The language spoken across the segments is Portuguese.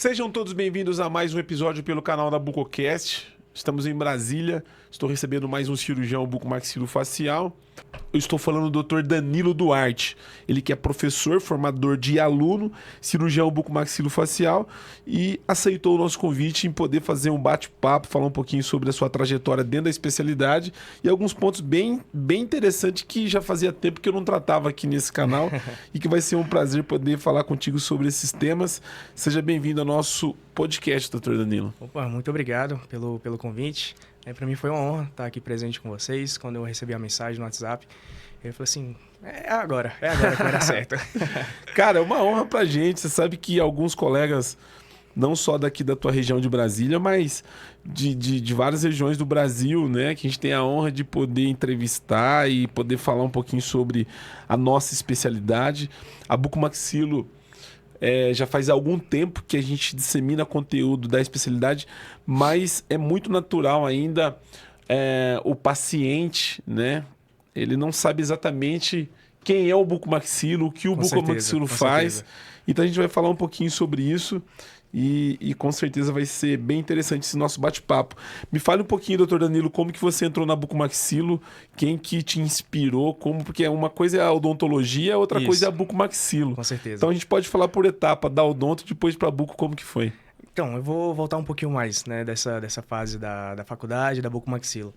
Sejam todos bem-vindos a mais um episódio pelo canal da Bucocast. Estamos em Brasília, estou recebendo mais um cirurgião bucomaxilofacial. Eu estou falando do Dr. Danilo Duarte, ele que é professor, formador de aluno, cirurgião bucomaxilofacial e aceitou o nosso convite em poder fazer um bate-papo, falar um pouquinho sobre a sua trajetória dentro da especialidade e alguns pontos bem interessantes que já fazia tempo que eu não tratava aqui nesse canal e que vai ser um prazer poder falar contigo sobre esses temas. Seja bem-vindo ao nosso podcast, Dr. Danilo. Opa, muito obrigado pelo convite. Para mim foi uma honra estar aqui presente com vocês. Quando eu recebi a mensagem no WhatsApp, eu falei assim, é agora que vai dar certo. Cara, é uma honra pra gente. Você sabe que alguns colegas, não só daqui da tua região de Brasília, mas de várias regiões do Brasil, né? Que a gente tem a honra de poder entrevistar e poder falar um pouquinho sobre a nossa especialidade. A bucomaxilo já faz algum tempo que a gente dissemina conteúdo da especialidade, mas é muito natural ainda o paciente, né? Ele não sabe exatamente quem é o bucomaxilo, o que o bucomaxilo faz. Certeza. Então a gente vai falar um pouquinho sobre isso e com certeza vai ser bem interessante esse nosso bate-papo. Me fale um pouquinho, doutor Danilo, como que você entrou na bucomaxilo, quem que te inspirou, porque uma coisa é a odontologia, outra coisa é a bucomaxilo. Com certeza. Então a gente pode falar por etapa, da odonto, depois para buco, como que foi? Então, eu vou voltar um pouquinho mais, né, dessa fase da faculdade, da bucomaxilo.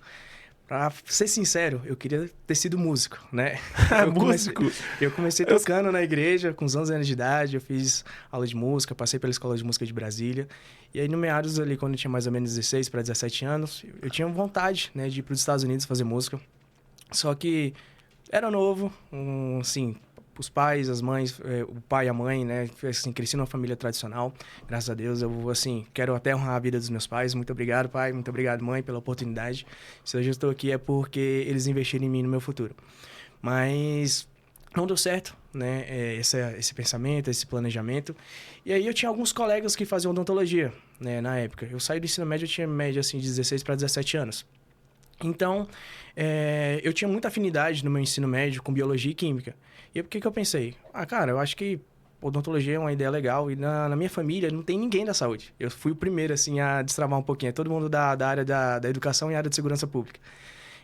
Pra ser sincero, eu queria ter sido músico, né? Eu comecei tocando na igreja com uns 11 anos de idade, eu fiz aula de música, passei pela Escola de Música de Brasília. E aí, no meados ali, quando eu tinha mais ou menos 16 para 17 anos, eu tinha vontade, né, de ir para os Estados Unidos fazer música. Só que era novo, assim, os pais, as mães, o pai e a mãe, né? Assim, cresci numa família tradicional. Graças a Deus, eu, assim, quero até honrar a vida dos meus pais. Muito obrigado, pai. Muito obrigado, mãe, pela oportunidade. Se hoje eu estou aqui é porque eles investiram em mim no meu futuro. Mas não deu certo, né? Esse pensamento, esse planejamento. E aí eu tinha alguns colegas que faziam odontologia, né? Na época. Eu saí do ensino médio, eu tinha média, assim, de 16 para 17 anos. Então, eu tinha muita afinidade no meu ensino médio com biologia e química. E por que eu pensei? Cara, eu acho que odontologia é uma ideia legal e na minha família não tem ninguém da saúde. Eu fui o primeiro, assim, a destravar um pouquinho. É todo mundo da área da educação e área de segurança pública.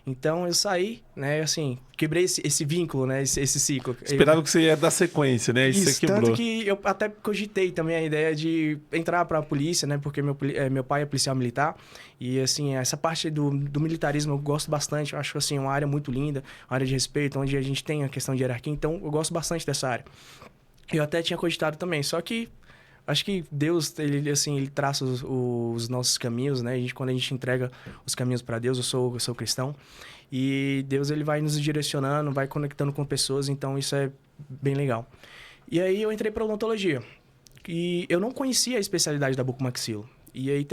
Então, eu saí, né, assim, quebrei esse vínculo, né, esse ciclo. Esperava que você ia dar sequência, né? Isso você quebrou. Tanto que eu até cogitei também a ideia de entrar para a polícia, né, porque meu pai é policial militar. E, assim, essa parte do militarismo eu gosto bastante. Eu acho, assim, uma área muito linda, uma área de respeito, onde a gente tem a questão de hierarquia. Então, eu gosto bastante dessa área. Eu até tinha cogitado também, só que acho que Deus, ele traça os nossos caminhos, né? Quando a gente entrega os caminhos para Deus, eu sou cristão, e Deus, ele vai nos direcionando, vai conectando com pessoas, então isso é bem legal. E aí eu entrei para odontologia, e eu não conhecia a especialidade da bucomaxilo. E aí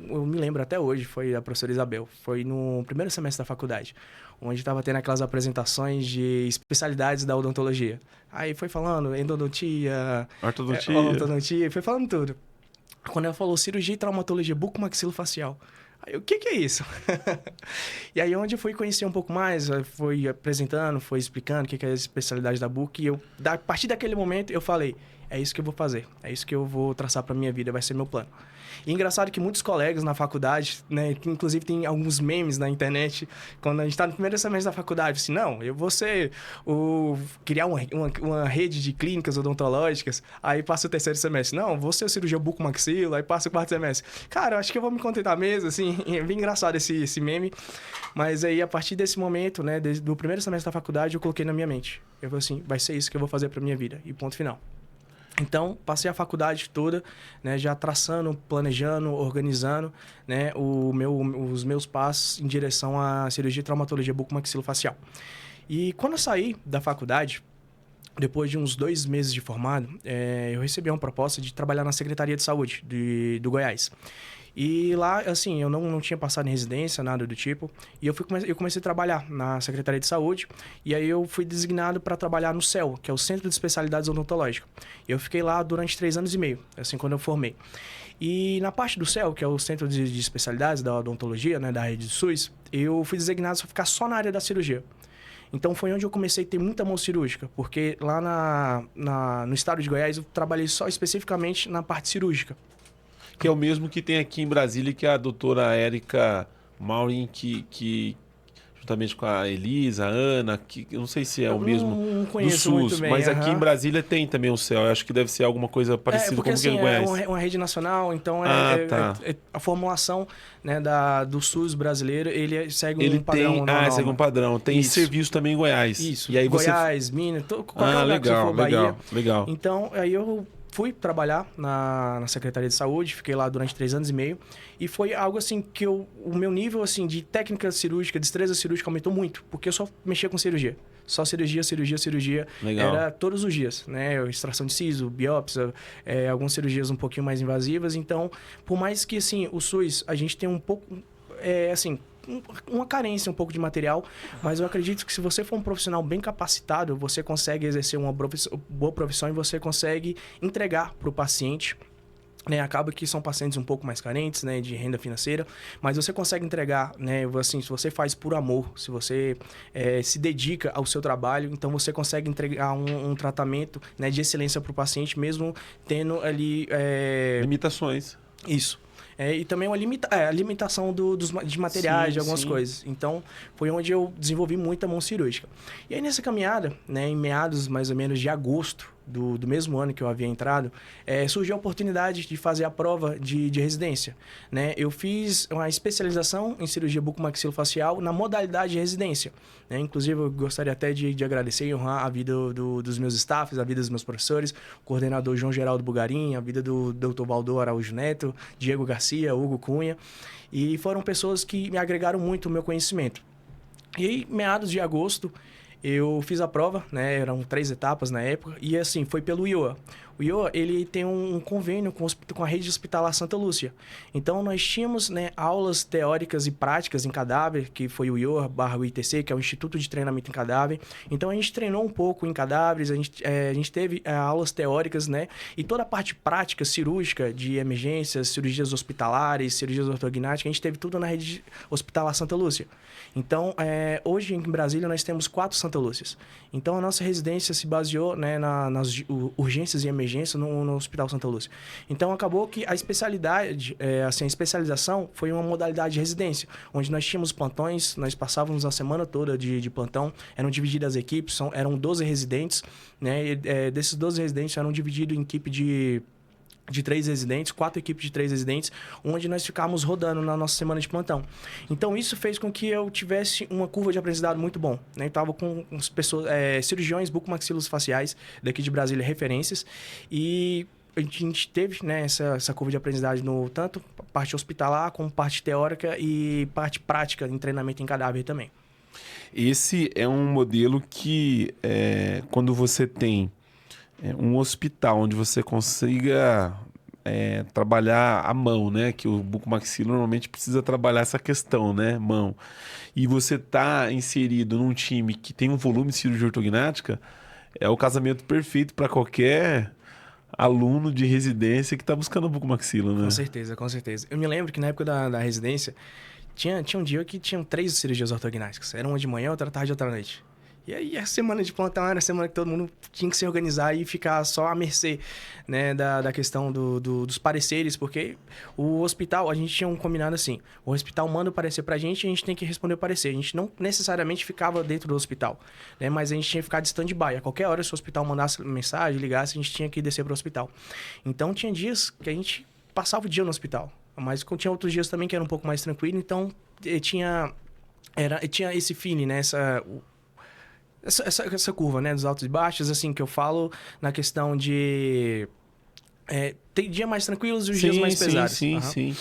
eu me lembro até hoje, foi a professora Isabel, foi no primeiro semestre da faculdade, onde estava tendo aquelas apresentações de especialidades da odontologia. Aí foi falando endodontia, ortodontia, foi falando tudo. Quando ela falou cirurgia e traumatologia bucomaxilofacial, aí o que é isso? E aí onde eu fui conhecer um pouco mais, foi apresentando, foi explicando o que é a especialidade da buco, e a partir daquele momento eu falei, é isso que eu vou fazer, é isso que eu vou traçar para minha vida, vai ser meu plano. E engraçado que muitos colegas na faculdade, né, que inclusive tem alguns memes na internet, quando a gente está no primeiro semestre da faculdade, assim, não, eu vou ser criar uma rede de clínicas odontológicas, aí passa o terceiro semestre, não, vou ser o cirurgião bucomaxilo, aí passa o quarto semestre. Cara, eu acho que eu vou me contentar mesmo, assim, é bem engraçado esse meme, mas aí a partir desse momento, né, do primeiro semestre da faculdade, eu coloquei na minha mente, eu falei assim, vai ser isso que eu vou fazer para minha vida, e ponto final. Então, passei a faculdade toda, né, já traçando, planejando, organizando, né, os meus passos em direção à cirurgia e traumatologia bucomaxilofacial. E quando eu saí da faculdade, depois de uns 2 meses de formado, eu recebi uma proposta de trabalhar na Secretaria de Saúde do Goiás. E lá, assim, eu não tinha passado em residência, nada do tipo. E eu comecei a trabalhar na Secretaria de Saúde. E aí eu fui designado para trabalhar no CEL, que é o Centro de Especialidades Odontológicas. Eu fiquei lá durante 3 anos e meio, assim, quando eu formei. E na parte do CEL, que é o Centro de Especialidades da Odontologia, né, da rede do SUS, eu fui designado para ficar só na área da cirurgia. Então foi onde eu comecei a ter muita mão cirúrgica, porque lá no estado de Goiás eu trabalhei só especificamente na parte cirúrgica. Que é o mesmo que tem aqui em Brasília, que é a doutora Érica Maurin, que juntamente com a Elisa, a Ana, que eu não sei se é o mesmo Não do conheço muito SUS, bem, mas aqui em aham. Brasília tem também o CEL. Eu acho que deve ser alguma coisa parecida Porque como que é assim, em é Goiás. uma rede nacional, então Ah, tá. a formulação, né, do SUS brasileiro, ele segue Ele um padrão, tem. uma Ah, segue um norma. padrão. Tem esse Isso, serviço também em Goiás. isso. E aí você. Goiás, Minas, qualquer Ah, lugar que você legal, for, Bahia. legal, legal. Então, aí eu fui trabalhar na Secretaria de Saúde, fiquei lá durante 3 anos e meio, e foi algo assim que o meu nível assim de técnica cirúrgica, destreza cirúrgica aumentou muito, porque eu só mexia com cirurgia. Só cirurgia, cirurgia, cirurgia. Legal. Era todos os dias, né? Extração de siso, biópsia, algumas cirurgias um pouquinho mais invasivas. Então, por mais que, assim, o SUS, a gente tem um pouco, assim, uma carência um pouco de material, mas eu acredito que se você for um profissional bem capacitado, você consegue exercer uma boa profissão e você consegue entregar para o paciente, né, acaba que são pacientes um pouco mais carentes, né, de renda financeira, mas você consegue entregar, né, assim, se você faz por amor, se você se dedica ao seu trabalho, então você consegue entregar um tratamento, né, de excelência para o paciente, mesmo tendo ali... Limitações. Isso. E também a limitação de materiais, Sim, de algumas sim. coisas. Então, foi onde eu desenvolvi muita mão cirúrgica. E aí, nessa caminhada, né, em meados mais ou menos de agosto do mesmo ano que eu havia entrado, surgiu a oportunidade de fazer a prova de residência. Né? Eu fiz uma especialização em cirurgia bucomaxilofacial na modalidade de residência. Né? Inclusive, eu gostaria até de agradecer e honrar a vida dos meus staffs, a vida dos meus professores, o coordenador João Geraldo Bugarim, a vida do Dr. Valdo Araújo Neto, Diego Garcia, Hugo Cunha. E foram pessoas que me agregaram muito o meu conhecimento. E aí, meados de agosto, eu fiz a prova, né? Eram 3 etapas na época. E assim, foi pelo IOA. O IOA, ele tem um convênio com a rede hospitalar Santa Lúcia. Então, nós tínhamos, né, aulas teóricas e práticas em cadáver, que foi o IOA/o ITC, que é o Instituto de Treinamento em Cadáver. Então, a gente treinou um pouco em cadáveres, a gente teve aulas teóricas, né? E toda a parte prática, cirúrgica, de emergências, cirurgias hospitalares, cirurgias ortognáticas, a gente teve tudo na rede hospitalar Santa Lúcia. Então, hoje em Brasília, nós temos 4 Santa Lúcias. Então, a nossa residência se baseou, né, nas urgências e emergências no Hospital Santa Lúcia. Então, acabou que a especialidade, a especialização foi uma modalidade de residência, onde nós tínhamos plantões, nós passávamos a semana toda de plantão, eram divididas as equipes, eram 12 residentes, né, e, desses 12 residentes eram divididos em equipe de 3 residentes, 4 equipes de 3 residentes, onde nós ficávamos rodando na nossa semana de plantão. Então, isso fez com que eu tivesse uma curva de aprendizado muito bom. Né? Eu estava com pessoas, cirurgiões bucomaxilofaciais daqui de Brasília, referências, e a gente teve, né, essa curva de aprendizagem no tanto parte hospitalar, como parte teórica e parte prática em treinamento em cadáver também. Esse é um modelo que, quando você tem um hospital onde você consiga trabalhar a mão, né? Que o bucomaxilo normalmente precisa trabalhar essa questão, né? Mão. E você tá inserido num time que tem um volume de cirurgia ortognática, é o casamento perfeito para qualquer aluno de residência que está buscando o bucomaxilo, né? Com certeza, com certeza. Eu me lembro que na época da residência, tinha um dia que tinham 3 cirurgias ortognáticas. Era uma de manhã, outra tarde e outra à noite. E aí a semana de plantão era a semana que todo mundo tinha que se organizar e ficar só à mercê, né, da questão dos pareceres, porque o hospital, a gente tinha um combinado assim, o hospital manda o parecer pra gente e a gente tem que responder o parecer. A gente não necessariamente ficava dentro do hospital, né, mas a gente tinha que ficar de stand-by. A qualquer hora, se o hospital mandasse mensagem, ligasse, a gente tinha que descer pro hospital. Então tinha dias que a gente passava o dia no hospital, mas tinha outros dias também que era um pouco mais tranquilo, então tinha esse feeling, né, essa curva, né, dos altos e baixos, assim, que eu falo na questão de... tem dias mais tranquilos e os dias mais pesados. Sim.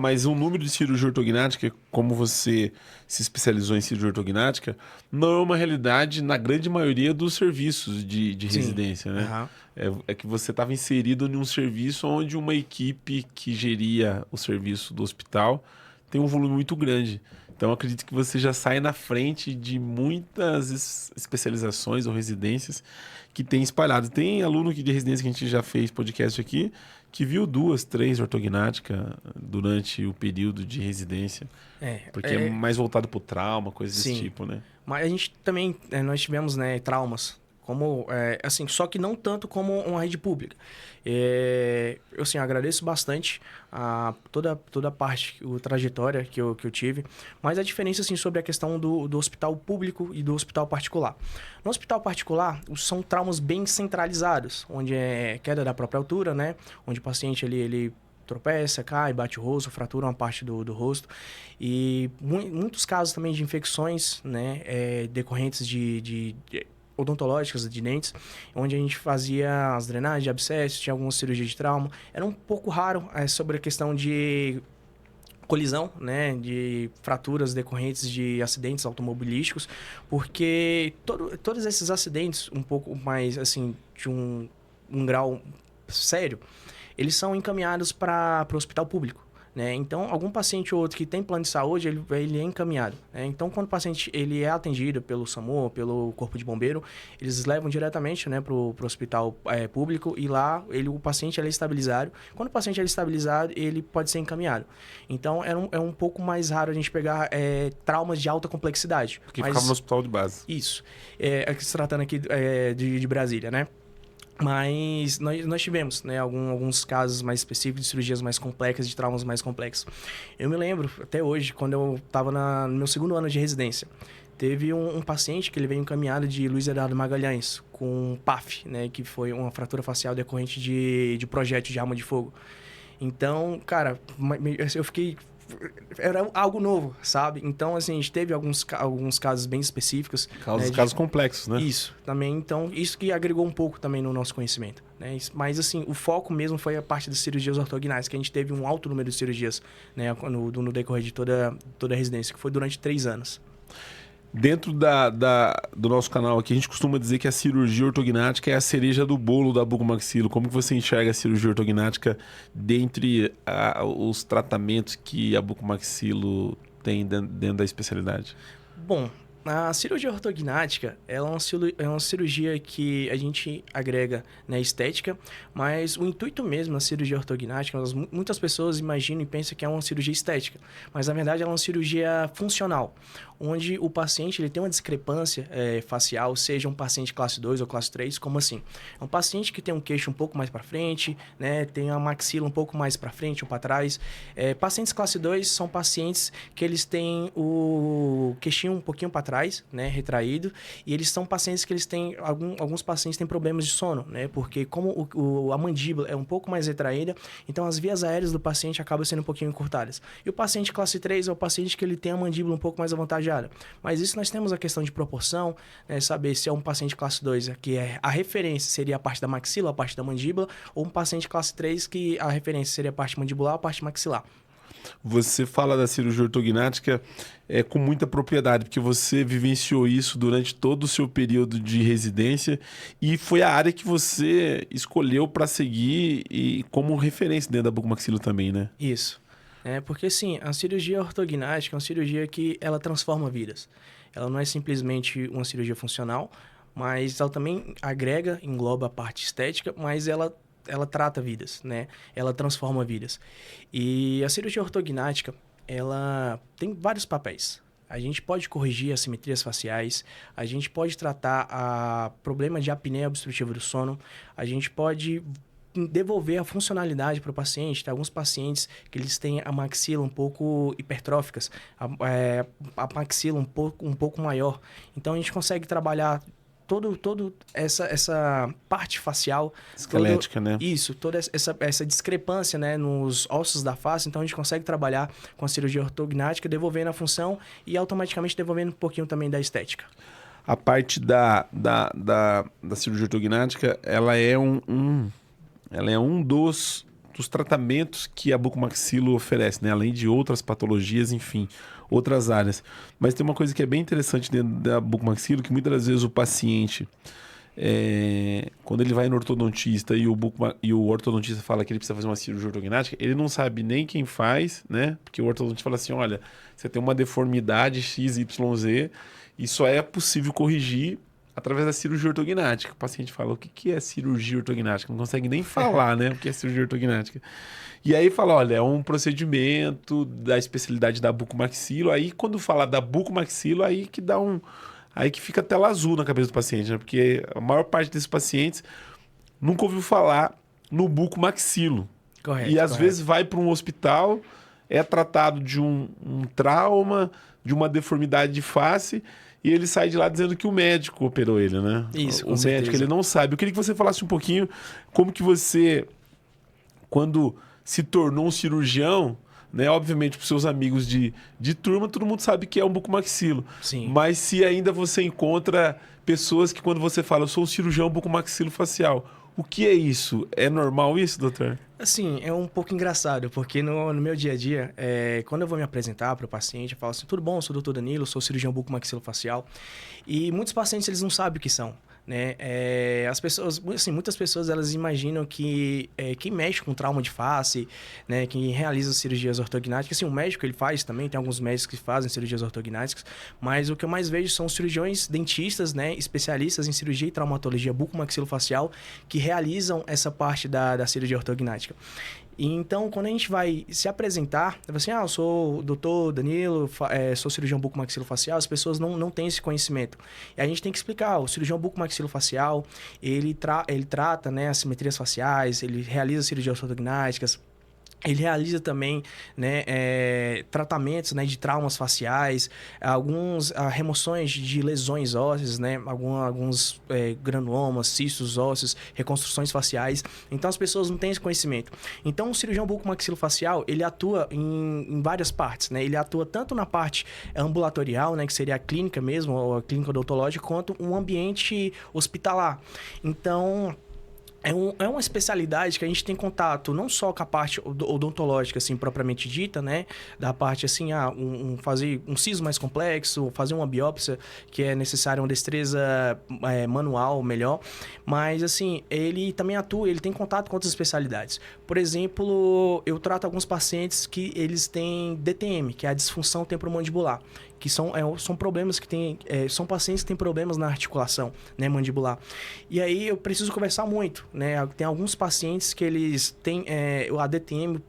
Mas o número de cirurgia ortognática, como você se especializou em cirurgia ortognática, não é uma realidade na grande maioria dos serviços de residência, né? É que você estava inserido em um serviço onde uma equipe que geria o serviço do hospital tem um volume muito grande. Então, eu acredito que você já sai na frente de muitas especializações ou residências que tem espalhado. Tem aluno aqui de residência que a gente já fez podcast aqui, que viu 2, 3 ortognática durante o período de residência. Porque é mais voltado para o trauma, coisas desse tipo, né? Mas a gente também, nós tivemos, né, traumas. Como, assim, só que não tanto como uma rede pública. Eu, assim, agradeço bastante toda a parte, a trajetória que eu tive, mas a diferença, assim, sobre a questão do hospital público e do hospital particular. No hospital particular, são traumas bem centralizados, onde é queda da própria altura, né? Onde o paciente, ele tropeça, cai, bate o rosto, fratura uma parte do rosto. E muitos casos também de infecções, né? Decorrentes de odontológicas de dentes, onde a gente fazia as drenagens de abscessos, tinha algumas cirurgias de trauma. Era um pouco raro sobre a questão de colisão, né, de fraturas decorrentes de acidentes automobilísticos, porque todos esses acidentes um pouco mais, assim, de um grau sério, eles são encaminhados para o hospital público. Né? Então, algum paciente ou outro que tem plano de saúde, ele é encaminhado. Né? Então, quando o paciente ele é atendido pelo SAMU, pelo Corpo de Bombeiro, eles levam diretamente, né, para o hospital público e lá o paciente é estabilizado. Quando o paciente é estabilizado, ele pode ser encaminhado. Então, é um pouco mais raro a gente pegar traumas de alta complexidade. Porque ficava no hospital de base. Isso. Se tratando aqui de Brasília, né? Mas nós tivemos, né, alguns casos mais específicos de cirurgias mais complexas, de traumas mais complexos. Eu me lembro, até hoje, quando eu estava no meu segundo ano de residência, teve um paciente que ele veio encaminhado de Luiz Eduardo Magalhães com PAF, né, que foi uma fratura facial decorrente de projétil de arma de fogo. Então, cara, eu fiquei... Era algo novo, sabe? Então, assim, a gente teve alguns casos bem específicos. Casos complexos, né? Isso, também. Então, isso que agregou um pouco também no nosso conhecimento. Né? Mas, assim, o foco mesmo foi a parte das cirurgias ortognáticas, que a gente teve um alto número de cirurgias, né, no decorrer de toda a residência, que foi durante 3 anos. Dentro do nosso canal aqui, a gente costuma dizer que a cirurgia ortognática é a cereja do bolo da bucomaxilo. Como que você enxerga a cirurgia ortognática dentre os tratamentos que a bucomaxilo tem dentro da especialidade? Bom, a cirurgia ortognática ela é uma cirurgia que a gente agrega na estética, mas o intuito mesmo da cirurgia ortognática, muitas pessoas imaginam e pensam que é uma cirurgia estética, mas na verdade ela é uma cirurgia funcional, onde o paciente ele tem uma discrepância facial, seja um paciente classe 2 ou classe 3, como assim? É um paciente que tem um queixo um pouco mais para frente, né, tem a maxila um pouco mais para frente ou para trás. Pacientes classe 2 são pacientes que eles têm o queixinho um pouquinho para trás, né, retraído, e eles são pacientes que eles têm, alguns pacientes têm problemas de sono, né, porque como a mandíbula é um pouco mais retraída, então as vias aéreas do paciente acabam sendo um pouquinho encurtadas. E o paciente classe 3 é o paciente que ele tem a mandíbula um pouco mais avantajada. Mas isso nós temos a questão de proporção, né, saber se é um paciente classe 2, que a referência seria a parte da maxila, a parte da mandíbula, ou um paciente classe 3, que a referência seria a parte mandibular, a parte maxilar. Você fala da cirurgia ortognática com muita propriedade, porque você vivenciou isso durante todo o seu período de residência e foi a área que você escolheu para seguir e como referência dentro da bucomaxilo também, né? Isso. Porque, assim, a cirurgia ortognática é uma cirurgia que ela transforma vidas. Ela não é simplesmente uma cirurgia funcional, mas ela também engloba a parte estética, mas ela trata vidas, né? Ela transforma vidas. E a cirurgia ortognática, ela tem vários papéis. A gente pode corrigir assimetrias faciais, a gente pode tratar problema de apneia obstrutiva do sono, a gente pode devolver a funcionalidade para o paciente. Tem alguns pacientes que eles têm a maxila um pouco hipertróficas, a maxila um pouco maior. Então, a gente consegue trabalhar toda essa parte facial. Esquelética, né? Isso, toda essa discrepância, né, nos ossos da face. Então, a gente consegue trabalhar com a cirurgia ortognática, devolvendo a função e automaticamente devolvendo um pouquinho também da estética. A parte da cirurgia ortognática, ela é um dos tratamentos que a bucomaxilo oferece, né? Além de outras patologias, enfim, outras áreas. Mas tem uma coisa que é bem interessante dentro da bucomaxilo, que muitas das vezes o paciente, quando ele vai no ortodontista e o ortodontista fala que ele precisa fazer uma cirurgia ortognática, ele não sabe nem quem faz, né? Porque o ortodontista fala assim, olha, você tem uma deformidade XYZ e só é possível corrigir através da cirurgia ortognática. O paciente fala, o que é cirurgia ortognática? Não consegue nem falar, né? O que é cirurgia ortognática. E aí fala, olha, é um procedimento da especialidade da bucomaxilo. Aí, quando fala da bucomaxilo, aí que dá aí que fica tela azul na cabeça do paciente, né? Porque a maior parte desses pacientes nunca ouviu falar no bucomaxilo. Correto, E às correto. vezes vai para um hospital, é tratado de um trauma, de uma deformidade de face, e ele sai de lá dizendo que o médico operou ele, né? Isso, O com médico, certeza. ele não sabe. Eu queria que você falasse um pouquinho como que você, quando se tornou um cirurgião, né? Obviamente, para os seus amigos de turma, todo mundo sabe que é um bucomaxilo. Sim. Mas se ainda você encontra pessoas que quando você fala, eu sou um cirurgião bucomaxilofacial, o que é isso? É normal isso, doutor? Assim, é um pouco engraçado, porque no meu dia a dia, quando eu vou me apresentar para o paciente, eu falo assim, tudo bom, eu sou o doutor Danilo, sou cirurgião bucomaxilofacial. E muitos pacientes, eles não sabem o que são, né? As pessoas, assim, muitas pessoas, elas imaginam que quem mexe com trauma de face, né, quem realiza cirurgias ortognáticas, assim, o médico, ele faz também, tem alguns médicos que fazem cirurgias ortognáticas, mas o que eu mais vejo são cirurgiões dentistas, né, especialistas em cirurgia e traumatologia bucomaxilofacial, que realizam essa parte da cirurgia ortognática. E então, quando a gente vai se apresentar, eu falo assim, eu sou o doutor Danilo, sou cirurgião bucomaxilofacial, as pessoas não têm esse conhecimento. E a gente tem que explicar, o cirurgião bucomaxilofacial, ele trata, né, as simetrias faciais, ele realiza cirurgias ortognáticas, ele realiza também, né, tratamentos, né, de traumas faciais, remoções de lesões ósseas, né, alguns granulomas, cistos ósseos, reconstruções faciais. Então, as pessoas não têm esse conhecimento. Então, o cirurgião bucomaxilofacial, ele atua em várias partes, né? Ele atua tanto na parte ambulatorial, né, que seria a clínica mesmo, ou a clínica odontológica, quanto um ambiente hospitalar. Então, é uma especialidade que a gente tem contato não só com a parte odontológica, assim, propriamente dita, né? Da parte, assim, fazer um siso mais complexo, fazer uma biópsia, que é necessária uma destreza manual melhor. Mas, assim, ele também atua, ele tem contato com outras especialidades. Por exemplo, eu trato alguns pacientes que eles têm DTM, que é a disfunção temporomandibular, que são problemas que tem, são pacientes que têm problemas na articulação, né, mandibular. E aí eu preciso conversar muito, né? Tem alguns pacientes que eles têm a DTM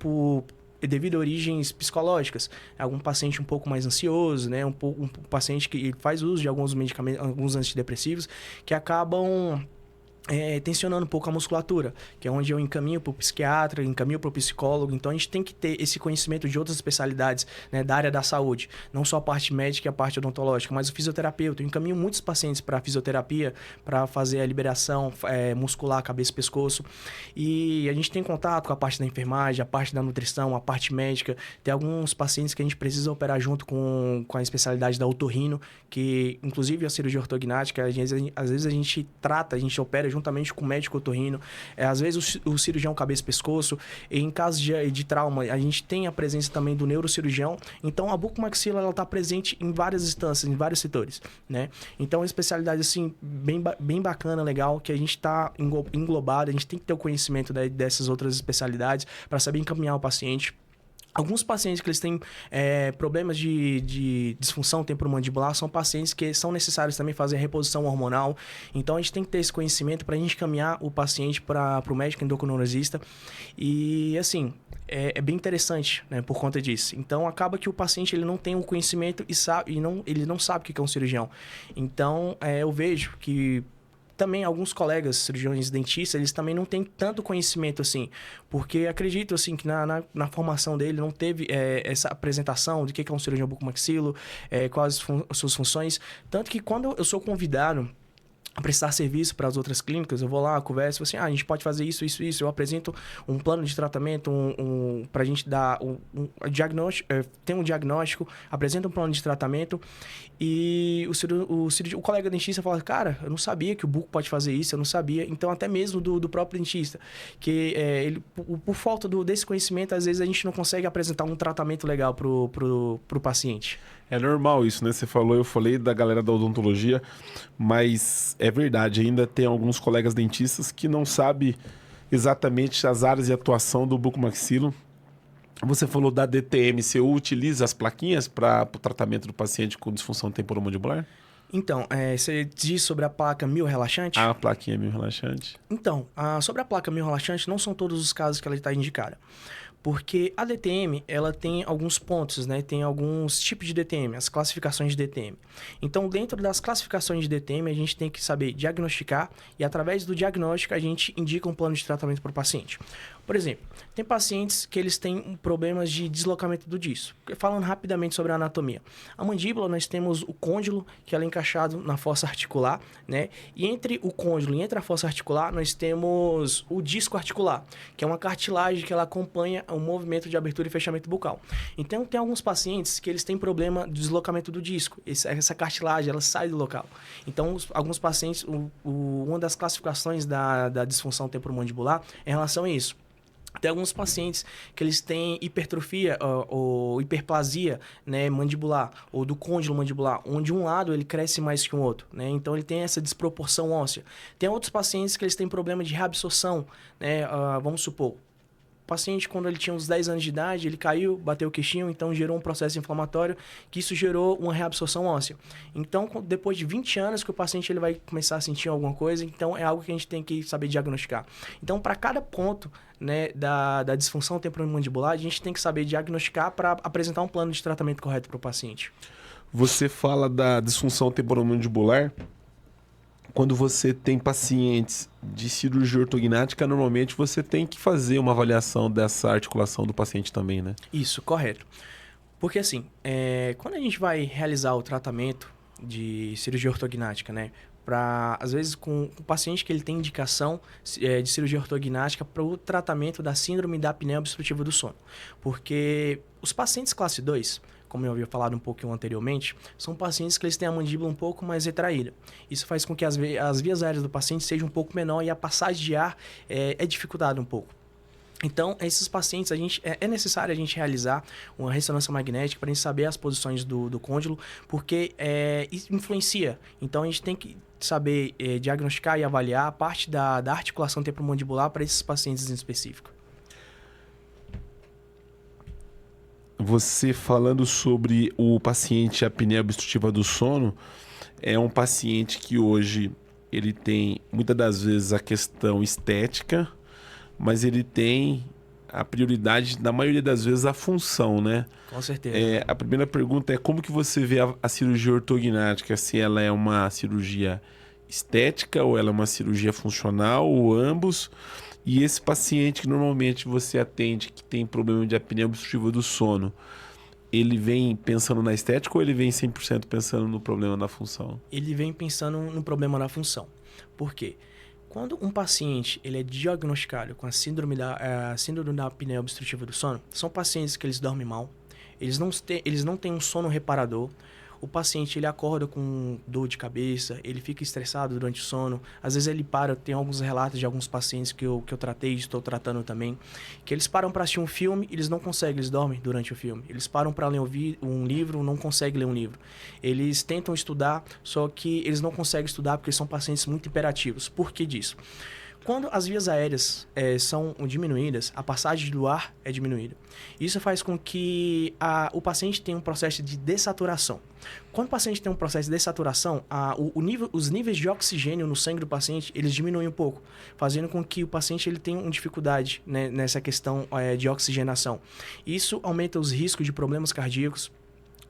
devido a origens psicológicas. Algum paciente um pouco mais ansioso, né? Um paciente que faz uso de alguns medicamentos, alguns antidepressivos, que acabam tensionando um pouco a musculatura, que é onde eu encaminho para o psiquiatra, encaminho para o psicólogo. Então, a gente tem que ter esse conhecimento de outras especialidades, né, da área da saúde. Não só a parte médica e a parte odontológica, mas o fisioterapeuta. Eu encaminho muitos pacientes para fisioterapia, para fazer a liberação muscular, cabeça e pescoço. E a gente tem contato com a parte da enfermagem, a parte da nutrição, a parte médica. Tem alguns pacientes que a gente precisa operar junto com a especialidade da otorrino, que, inclusive, a cirurgia ortognática, às vezes a gente opera juntamente com o médico otorrino, às vezes o cirurgião cabeça e pescoço, e em caso de trauma, a gente tem a presença também do neurocirurgião. Então, a bucomaxila, ela está presente em várias instâncias, em vários setores, né? Então, é uma especialidade, assim, bem bacana, legal, que a gente está englobado, a gente tem que ter o conhecimento dessas outras especialidades para saber encaminhar o paciente. Alguns pacientes que eles têm problemas de disfunção temporomandibular são pacientes que são necessários também fazer reposição hormonal. Então, a gente tem que ter esse conhecimento para a gente caminhar o paciente para o médico endocrinologista. E, assim, é bem interessante, né, por conta disso. Então, acaba que o paciente ele não tem o conhecimento ele não sabe o que é um cirurgião. Então, eu vejo que também alguns colegas cirurgiões dentistas, eles também não têm tanto conhecimento assim, porque acredito assim que na formação dele não teve essa apresentação de que é um cirurgião bucomaxilo, quais as suas funções, tanto que quando eu sou convidado a prestar serviço para as outras clínicas, eu vou lá, converso, assim, a gente pode fazer isso, eu apresento um plano de tratamento, para a gente dar um diagnóstico, tem um diagnóstico, apresenta um plano de tratamento e o colega dentista fala, cara, eu não sabia que o buco pode fazer isso, eu não sabia, então até mesmo do próprio dentista, que ele, por falta desse conhecimento, às vezes a gente não consegue apresentar um tratamento legal pro paciente. É normal isso, né? Você falou, eu falei da galera da odontologia, mas é verdade, ainda tem alguns colegas dentistas que não sabem exatamente as áreas de atuação do bucomaxilo. Você falou da DTM, você utiliza as plaquinhas para o tratamento do paciente com disfunção temporomandibular? Então, você diz sobre a placa miorrelaxante? A plaquinha miorrelaxante. Então, sobre a placa miorrelaxante, não são todos os casos que ela está indicada. Porque a DTM, ela tem alguns pontos, né? Tem alguns tipos de DTM, as classificações de DTM. Então, dentro das classificações de DTM, a gente tem que saber diagnosticar e, através do diagnóstico, a gente indica um plano de tratamento para o paciente. Por exemplo, tem pacientes que eles têm problemas de deslocamento do disco. Falando rapidamente sobre a anatomia. A mandíbula, nós temos o côndilo, que ela é encaixado na fossa articular, né? E entre o côndilo e entre a fossa articular, nós temos o disco articular, que é uma cartilagem que ela acompanha o movimento de abertura e fechamento bucal. Então, tem alguns pacientes que eles têm problema de deslocamento do disco. Essa cartilagem, ela sai do local. Então, alguns pacientes, uma das classificações da disfunção temporomandibular é em relação a isso. Tem alguns pacientes que eles têm hipertrofia ou hiperplasia, né, mandibular, ou do côndilo mandibular, onde um lado ele cresce mais que o outro, né? Então ele tem essa desproporção óssea. Tem outros pacientes que eles têm problema de reabsorção, né? Vamos supor, o paciente, quando ele tinha uns 10 anos de idade, ele caiu, bateu o queixinho, então gerou um processo inflamatório, que isso gerou uma reabsorção óssea. Então, depois de 20 anos que o paciente ele vai começar a sentir alguma coisa, então é algo que a gente tem que saber diagnosticar. Então, para cada ponto, né, da disfunção temporomandibular, a gente tem que saber diagnosticar para apresentar um plano de tratamento correto para o paciente. Você fala da disfunção temporomandibular. Quando você tem pacientes de cirurgia ortognática, normalmente você tem que fazer uma avaliação dessa articulação do paciente também, né? Isso, correto. Porque assim, quando a gente vai realizar o tratamento de cirurgia ortognática, né? Às vezes, com o paciente que ele tem indicação de cirurgia ortognática para o tratamento da síndrome da apneia obstrutiva do sono. Porque os pacientes classe 2, como eu havia falado um pouquinho anteriormente, são pacientes que eles têm a mandíbula um pouco mais retraída. Isso faz com que as vias aéreas do paciente sejam um pouco menor e a passagem de ar é dificultada um pouco. Então, esses pacientes, é necessário a gente realizar uma ressonância magnética para a gente saber as posições do côndilo, porque isso influencia. Então, a gente tem que saber diagnosticar e avaliar a parte da articulação temporomandibular para esses pacientes em específico. Você falando sobre o paciente apneia obstrutiva do sono, é um paciente que hoje ele tem, muitas das vezes, a questão estética, mas ele tem a prioridade, na maioria das vezes, a função, né? Com certeza. A primeira pergunta é como que você vê a cirurgia ortognática, se ela é uma cirurgia estética ou ela é uma cirurgia funcional, ou ambos. E esse paciente que normalmente você atende, que tem problema de apneia obstrutiva do sono, ele vem pensando na estética ou ele vem 100% pensando no problema da função? Ele vem pensando no problema da função. Por quê? Quando um paciente ele é diagnosticado com a síndrome da apneia obstrutiva do sono, são pacientes que eles dormem mal, eles não têm um sono reparador. O paciente ele acorda com dor de cabeça, ele fica estressado durante o sono. Às vezes ele para, tem alguns relatos de alguns pacientes que eu tratei e estou tratando também, que eles param para assistir um filme, eles não conseguem, eles dormem durante o filme. Eles param para ler um livro, não conseguem ler um livro. Eles tentam estudar, só que eles não conseguem estudar porque são pacientes muito hiperativos. Por que disso? Quando as vias aéreas são diminuídas, a passagem do ar é diminuída. Isso faz com que o paciente tenha um processo de dessaturação. Quando o paciente tem um processo de dessaturação, os níveis de oxigênio no sangue do paciente, eles diminuem um pouco, fazendo com que o paciente ele tenha uma dificuldade, né, nessa questão de oxigenação. Isso aumenta os riscos de problemas cardíacos,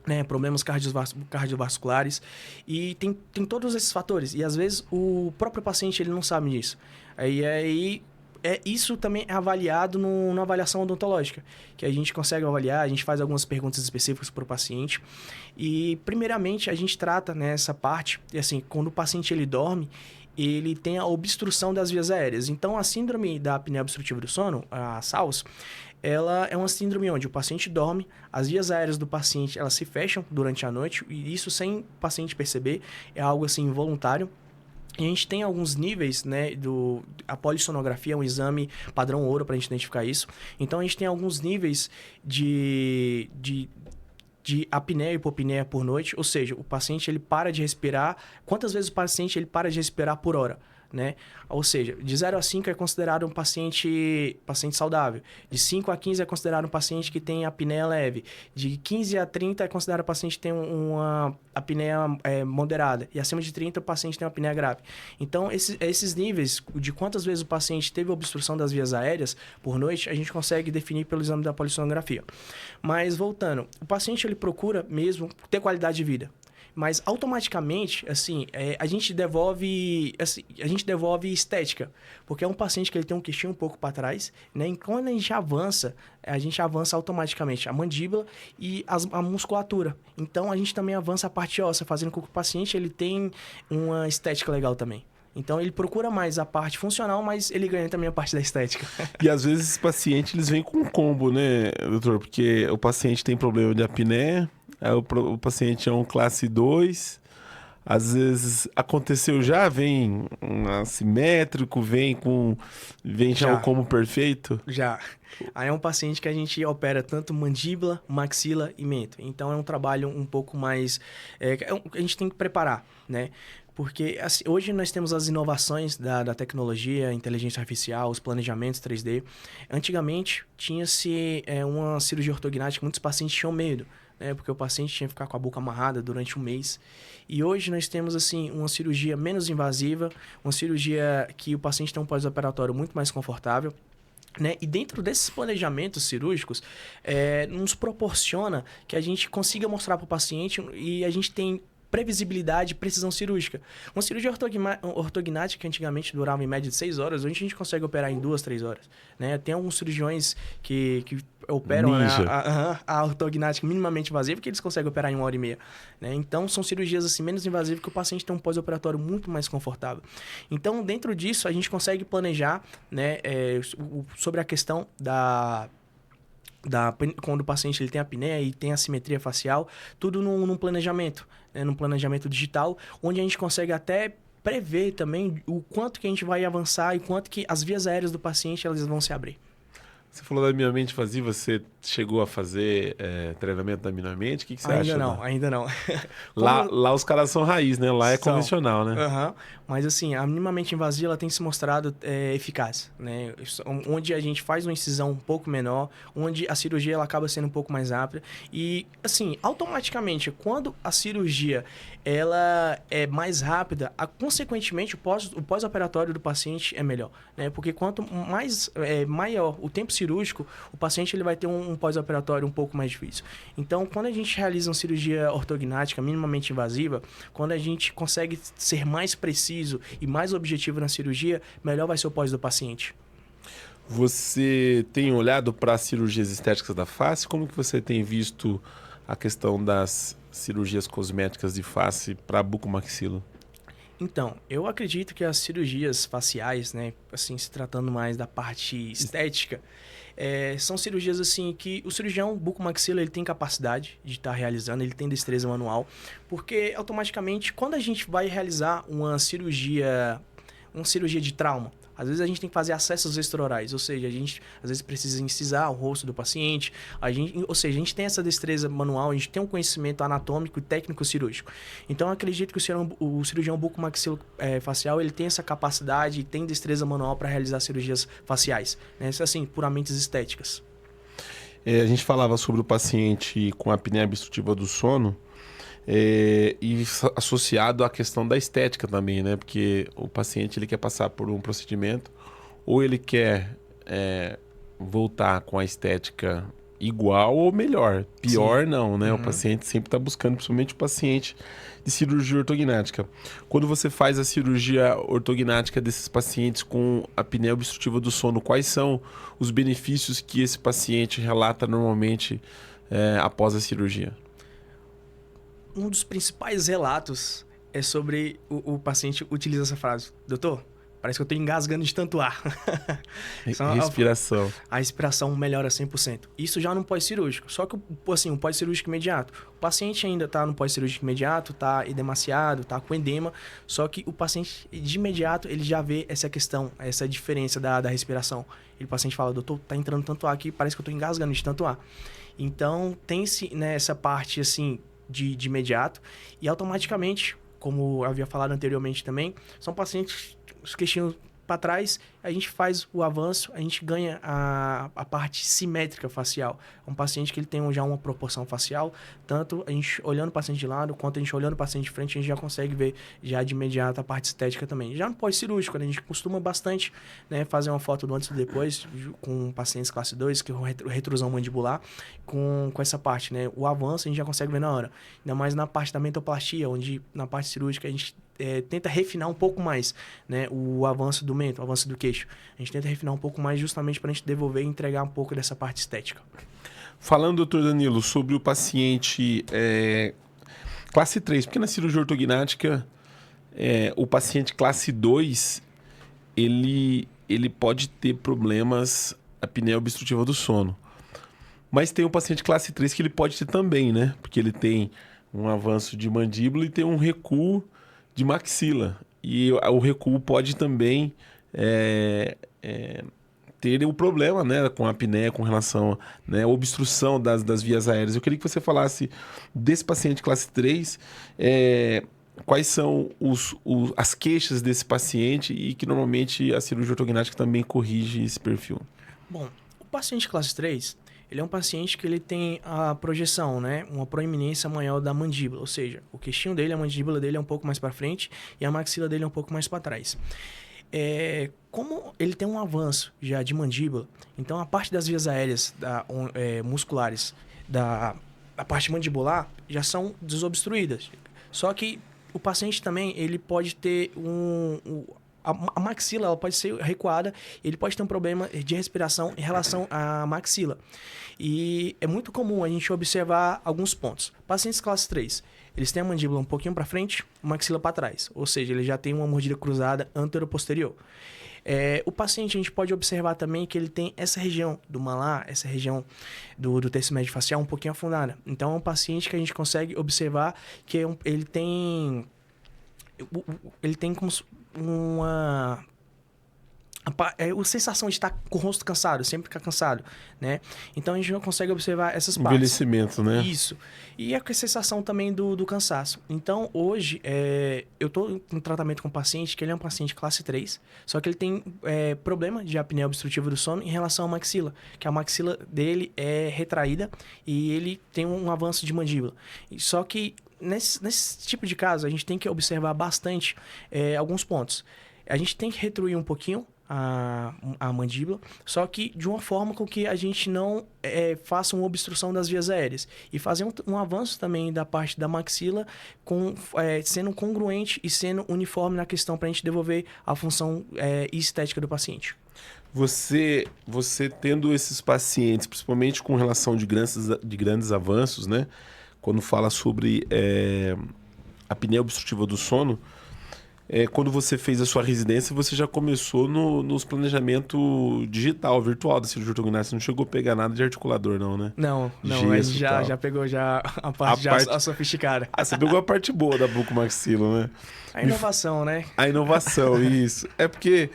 né, problemas cardiovasculares, e tem todos esses fatores. E às vezes o próprio paciente ele não sabe disso. Isso também é avaliado na avaliação odontológica, que a gente consegue avaliar, a gente faz algumas perguntas específicas para o paciente. E primeiramente a gente trata nessa parte, e assim, quando o paciente ele dorme, ele tem a obstrução das vias aéreas. Então, a síndrome da apneia obstrutiva do sono, a SAOS, ela é uma síndrome onde o paciente dorme, as vias aéreas do paciente elas se fecham durante a noite, e isso sem o paciente perceber, é algo assim involuntário. E a gente tem alguns níveis, né, a polissonografia é um exame padrão ouro para a gente identificar isso. Então, a gente tem alguns níveis de apneia e hipopneia por noite, ou seja, o paciente ele para de respirar. Quantas vezes o paciente ele para de respirar por hora? né? Ou seja, de 0 a 5 é considerado um paciente saudável. De 5 a 15 é considerado um paciente que tem apneia leve. De 15 a 30 é considerado um paciente que tem uma apneia moderada. E acima de 30 o paciente tem uma apneia grave. Então, esses níveis de quantas vezes o paciente teve obstrução das vias aéreas por noite, a gente consegue definir pelo exame da polissonografia. Mas, voltando, o paciente ele procura mesmo ter qualidade de vida. Mas automaticamente, assim, a gente devolve estética, porque é um paciente que ele tem um queixinho um pouco para trás, né? E quando a gente avança automaticamente a mandíbula e a musculatura. Então, a gente também avança a parte óssea, fazendo com que o paciente ele tenha uma estética legal também. Então, ele procura mais a parte funcional, mas ele ganha também a parte da estética. E às vezes esses pacientes, eles vêm com um combo, né, doutor? Porque o paciente tem problema de apneia, aí o paciente é um classe 2, às vezes aconteceu já, vem um assimétrico, vem já o combo perfeito. Já. Aí é um paciente que a gente opera tanto mandíbula, maxila e mento. Então, é um trabalho um pouco mais... a gente tem que preparar, né? Porque assim, hoje nós temos as inovações da tecnologia, inteligência artificial, os planejamentos 3D. Antigamente, tinha-se uma cirurgia ortognática, muitos pacientes tinham medo, né? Porque o paciente tinha que ficar com a boca amarrada durante um mês. E hoje nós temos assim, uma cirurgia menos invasiva, uma cirurgia que o paciente tem um pós-operatório muito mais confortável. Né? E dentro desses planejamentos cirúrgicos, nos proporciona que a gente consiga mostrar para o paciente e a gente tem previsibilidade e precisão cirúrgica. Uma cirurgia ortognática que antigamente durava em média de 6 horas, hoje a gente consegue operar em 2, 3 horas. Né? Tem alguns cirurgiões que operam a ortognática minimamente invasiva que eles conseguem operar em 1h30. Né? Então, são cirurgias assim, menos invasivas que o paciente tem um pós-operatório muito mais confortável. Então, dentro disso, a gente consegue planejar, né, sobre a questão quando o paciente ele tem apneia e tem assimetria facial, tudo num planejamento, né? Num planejamento digital, onde a gente consegue até prever também o quanto que a gente vai avançar e quanto que as vias aéreas do paciente elas vão se abrir. Você falou da minimamente invasiva, você chegou a fazer treinamento da minimamente? O que você acha? Ainda não. Lá os caras são raiz, né? Lá é convencional, né? Mas assim, a minimamente invasiva ela tem se mostrado eficaz, né? Onde a gente faz uma incisão um pouco menor, onde a cirurgia ela acaba sendo um pouco mais rápida. E assim, automaticamente, quando a cirurgia ela é mais rápida, consequentemente o pós-operatório do paciente é melhor, né? Porque quanto maior o tempo cirúrgico, o paciente ele vai ter um pós-operatório um pouco mais difícil. Então, quando a gente realiza uma cirurgia ortognática minimamente invasiva, quando a gente consegue ser mais preciso e mais objetivo na cirurgia, melhor vai ser o pós do paciente. Você tem olhado para as cirurgias estéticas da face? Como que você tem visto a questão das cirurgias cosméticas de face para bucomaxilo? Então, eu acredito que as cirurgias faciais, né, assim, se tratando mais da parte estética, são cirurgias assim que o cirurgião bucomaxilo ele tem capacidade de estar realizando, ele tem destreza manual, porque automaticamente quando a gente vai realizar uma cirurgia de trauma, às vezes a gente tem que fazer acessos extraorais, ou seja, a gente às vezes precisa incisar o rosto do paciente, ou seja, a gente tem essa destreza manual, a gente tem um conhecimento anatômico e técnico cirúrgico. Então, eu acredito que o cirurgião bucomaxilofacial ele tem essa capacidade e tem destreza manual para realizar cirurgias faciais, né? Assim, puramente estéticas. A gente falava sobre o paciente com apneia obstrutiva do sono, e associado à questão da estética também, né? Porque o paciente ele quer passar por um procedimento ou ele quer voltar com a estética igual ou melhor. Pior não, né? O paciente sempre está buscando, principalmente o paciente de cirurgia ortognática. Quando você faz a cirurgia ortognática desses pacientes com apneia obstrutiva do sono, quais são os benefícios que esse paciente relata normalmente após a cirurgia? Um dos principais relatos é sobre o paciente utiliza essa frase: doutor, parece que eu estou engasgando de tanto ar. Respiração. A respiração melhora 100%. Isso já no pós-cirúrgico. Só que, assim, um pós-cirúrgico imediato. O paciente ainda está no pós-cirúrgico imediato, está edemaciado, está com edema. Só que o paciente, de imediato, ele já vê essa questão, essa diferença da respiração. E o paciente fala: doutor, está entrando tanto ar aqui, parece que eu estou engasgando de tanto ar. Então, tem-se, né, essa parte, assim, de imediato, e automaticamente, como eu havia falado anteriormente também, são pacientes os queixinhos para trás, a gente faz o avanço, a gente ganha a parte simétrica facial. É um paciente que ele tem já uma proporção facial, tanto a gente olhando o paciente de lado, quanto a gente olhando o paciente de frente, a gente já consegue ver já de imediato a parte estética também. Já no pós-cirúrgico, a gente costuma bastante, né, fazer uma foto do antes e depois com pacientes classe 2, que é retrusão mandibular, com essa parte, né? O avanço a gente já consegue ver na hora. Ainda mais na parte da mentoplastia, onde na parte cirúrgica a gente tenta refinar um pouco mais, né, o avanço do mento, o avanço do queixo. A gente tenta refinar um pouco mais justamente para a gente devolver e entregar um pouco dessa parte estética. Falando, doutor Danilo, sobre o paciente classe 3, porque na cirurgia ortognática, o paciente classe 2, ele pode ter problemas apneia obstrutiva do sono. Mas tem o paciente classe 3 que ele pode ter também, né? Porque ele tem um avanço de mandíbula e tem um recuo de maxila. E o recuo pode também ter o problema, né, com a apneia, com relação, né, à obstrução das vias aéreas. Eu queria que você falasse desse paciente classe 3, quais são as queixas desse paciente e que normalmente a cirurgia ortognática também corrige esse perfil. Bom, o paciente classe 3... ele é um paciente que ele tem a projeção, né? Uma proeminência maior da mandíbula, ou seja, o queixinho dele, a mandíbula dele é um pouco mais para frente e a maxila dele é um pouco mais para trás. Como ele tem um avanço já de mandíbula, então a parte das vias aéreas musculares da parte mandibular já são desobstruídas. Só que o paciente também ele pode ter a maxila ela pode ser recuada, ele pode ter um problema de respiração em relação à maxila. E é muito comum a gente observar alguns pontos. Pacientes classe 3, eles têm a mandíbula um pouquinho para frente, a maxila para trás. Ou seja, ele já tem uma mordida cruzada antero-posterior. O paciente, a gente pode observar também que ele tem essa região do malar, essa região do terço médio facial um pouquinho afundada. Então, é um paciente que a gente consegue observar que ele tem como a sensação de estar com o rosto cansado, sempre ficar cansado, né? Então a gente não consegue observar essas partes. Envelhecimento, né? Isso. E a sensação também do cansaço. Então hoje eu estou em tratamento com um paciente que ele é um paciente classe 3, só que ele tem problema de apneia obstrutiva do sono em relação à maxila, que a maxila dele é retraída e ele tem um avanço de mandíbula. Só que nesse tipo de caso a gente tem que observar bastante alguns pontos. A gente tem que retruir um pouquinho a mandíbula, só que de uma forma com que a gente não faça uma obstrução das vias aéreas. E fazer um avanço também da parte da maxila sendo congruente e sendo uniforme na questão para a gente devolver a função estética do paciente. Você tendo esses pacientes, principalmente com relação de grandes avanços, né? Quando fala sobre apneia obstrutiva do sono, quando você fez a sua residência, você já começou nos planejamento digital, virtual da cirurgia ortognática. Você não chegou a pegar nada de articulador, não, né? Não, mas já pegou a parte sofisticada. Você pegou a parte boa da bucomaxila, né? A inovação, né? A inovação, isso. É porque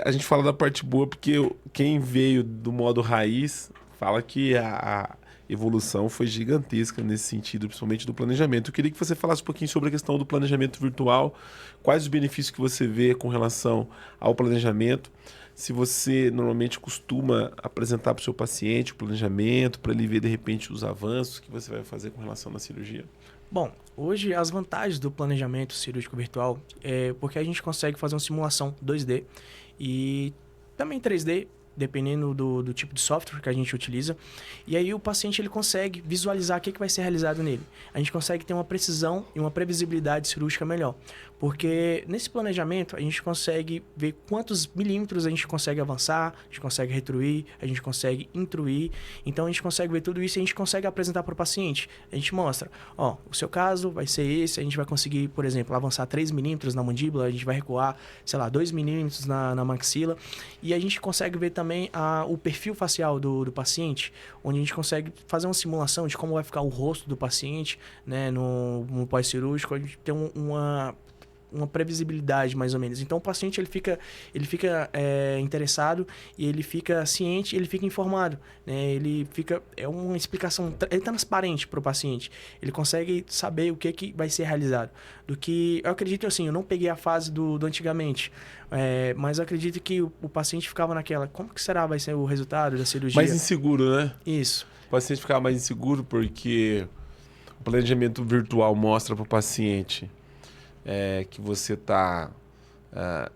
a gente fala da parte boa porque quem veio do modo raiz fala que a evolução foi gigantesca nesse sentido, principalmente do planejamento. Eu queria que você falasse um pouquinho sobre a questão do planejamento virtual, quais os benefícios que você vê com relação ao planejamento, se você normalmente costuma apresentar para o seu paciente o planejamento, para ele ver de repente os avanços que você vai fazer com relação à cirurgia. Bom, hoje as vantagens do planejamento cirúrgico virtual é porque a gente consegue fazer uma simulação 2D e também 3D, dependendo do tipo de software que a gente utiliza. E aí o paciente ele consegue visualizar o que vai ser realizado nele. A gente consegue ter uma precisão e uma previsibilidade cirúrgica melhor. Porque nesse planejamento a gente consegue ver quantos milímetros a gente consegue avançar, a gente consegue retruir, a gente consegue intruir. Então a gente consegue ver tudo isso e a gente consegue apresentar para o paciente. A gente mostra, o seu caso vai ser esse, a gente vai conseguir, por exemplo, avançar 3 milímetros na mandíbula, a gente vai recuar, 2 milímetros na maxila. E a gente consegue ver também o perfil facial do paciente, onde a gente consegue fazer uma simulação de como vai ficar o rosto do paciente, né, no pós-cirúrgico. A gente tem uma previsibilidade, mais ou menos. Então, o paciente ele fica interessado e ele fica ciente, ele fica informado, né? Ele fica... É uma explicação... Ele está transparente para o paciente. Ele consegue saber o que vai ser realizado. Do que... Eu acredito, assim, eu não peguei a fase do antigamente, mas eu acredito que o paciente ficava naquela... Como que vai ser o resultado da cirurgia? Mais inseguro, né? Isso. O paciente ficava mais inseguro porque o planejamento virtual mostra para o paciente que você está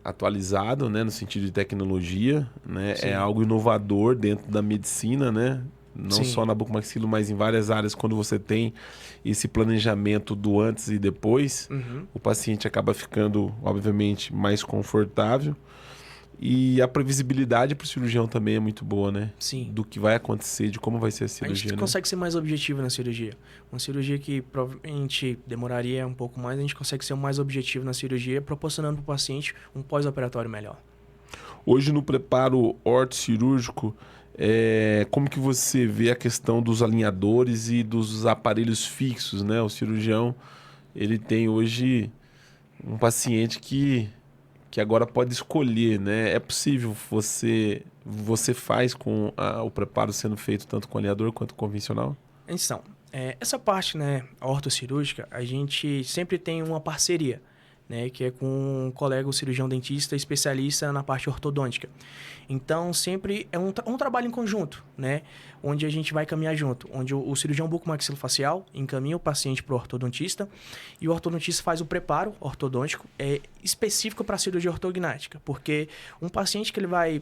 atualizado, né, no sentido de tecnologia, né? Sim. É algo inovador dentro da medicina, né? Não Sim. só na bucomaxilo, mas em várias áreas. Quando você tem esse planejamento do antes e depois, o paciente acaba ficando, obviamente, mais confortável. E a previsibilidade para o cirurgião também é muito boa, né? Sim. Do que vai acontecer, de como vai ser a cirurgia. A gente consegue ser mais objetivo na cirurgia. Uma cirurgia que provavelmente demoraria um pouco mais, a gente consegue ser mais objetivo na cirurgia, proporcionando para o paciente um pós-operatório melhor. Hoje, no preparo ortocirúrgico, como que você vê a questão dos alinhadores e dos aparelhos fixos, né? O cirurgião, ele tem hoje um paciente que agora pode escolher, né? É possível, você faz com o preparo sendo feito tanto com alinhador quanto convencional? Então, essa parte, né, ortocirúrgica, a gente sempre tem uma parceria, né, que é com um colega, o cirurgião dentista, especialista na parte ortodôntica. Então, sempre é um trabalho em conjunto, né, onde a gente vai caminhar junto, onde o cirurgião bucomaxilofacial encaminha o paciente para o ortodontista e o ortodontista faz o preparo ortodôntico específico para a cirurgia ortognática, porque um paciente que ele vai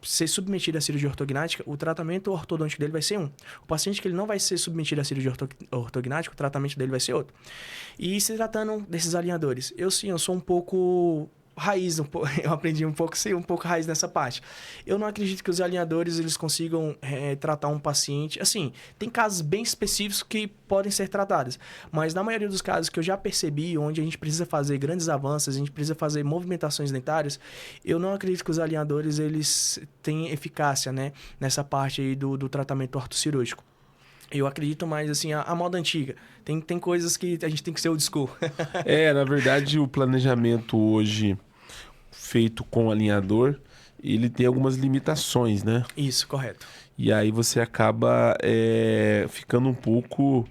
ser submetido à cirurgia ortognática, o tratamento ortodôntico dele vai ser um. O paciente que ele não vai ser submetido à cirurgia ortognática, o tratamento dele vai ser outro. E se tratando desses alinhadores, eu sou um pouco raiz, eu aprendi um pouco raiz nessa parte. Eu não acredito que os alinhadores eles consigam tratar um paciente. Assim, tem casos bem específicos que podem ser tratados, mas na maioria dos casos que eu já percebi, onde a gente precisa fazer grandes avanços, a gente precisa fazer movimentações dentárias, eu não acredito que os alinhadores eles têm eficácia, né, nessa parte aí do tratamento ortocirúrgico. Eu acredito mais, assim, a moda antiga. Tem coisas que a gente tem que ser old school. Na verdade, o planejamento hoje feito com alinhador, ele tem algumas limitações, né? Isso, correto. E aí você acaba ficando um pouco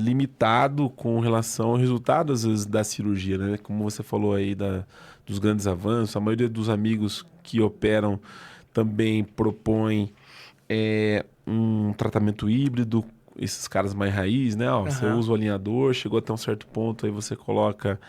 limitado com relação ao resultado, às vezes, da cirurgia, né? Como você falou aí dos grandes avanços, a maioria dos amigos que operam também propõem um tratamento híbrido, esses caras mais raiz, né? Você usa o alinhador, chegou até um certo ponto, aí você coloca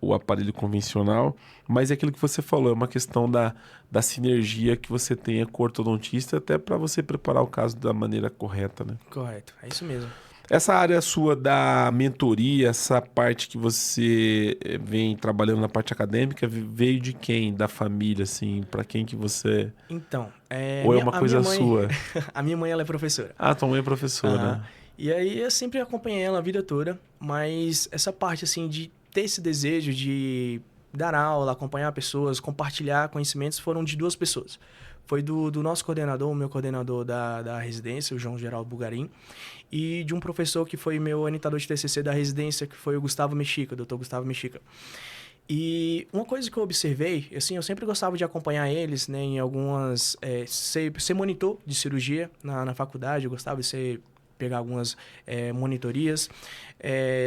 o aparelho convencional, mas é aquilo que você falou, é uma questão da sinergia que você tenha com o ortodontista, até para você preparar o caso da maneira correta, né? Correto, é isso mesmo. Essa área sua da mentoria, essa parte que você vem trabalhando na parte acadêmica, veio de quem? Da família, assim? Para quem que você... Então, Ou é uma coisa sua? A minha mãe, ela é professora. Ah, tua mãe é professora. E aí, eu sempre acompanhei ela a vida toda, mas essa parte, assim, de ter esse desejo de dar aula, acompanhar pessoas, compartilhar conhecimentos, foram de duas pessoas. Foi do nosso coordenador, o meu coordenador da residência, o João Geraldo Bugarim, e de um professor que foi meu orientador de TCC da residência, que foi o Gustavo Mexica, o Dr. Gustavo Mexica. E uma coisa que eu observei, assim, eu sempre gostava de acompanhar eles, né, em algumas... ser monitor de cirurgia na faculdade, eu gostava de pegar algumas monitorias.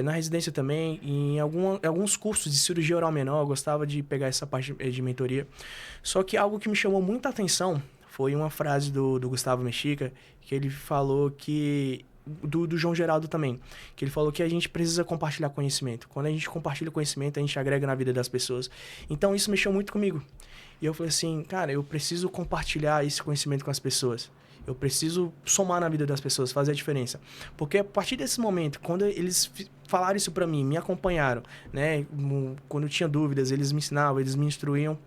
Na residência também, em alguns cursos de cirurgia oral menor, eu gostava de pegar essa parte de mentoria. Só que algo que me chamou muita atenção foi uma frase do Gustavo Mexica, que ele falou que... Do João Geraldo também, que ele falou que a gente precisa compartilhar conhecimento. Quando a gente compartilha conhecimento, a gente agrega na vida das pessoas. Então, isso mexeu muito comigo. E eu falei assim, cara, eu preciso compartilhar esse conhecimento com as pessoas. Eu preciso somar na vida das pessoas, fazer a diferença. Porque a partir desse momento, quando eles falaram isso pra mim, me acompanharam, né? Quando eu tinha dúvidas, eles me ensinavam, eles me instruíam.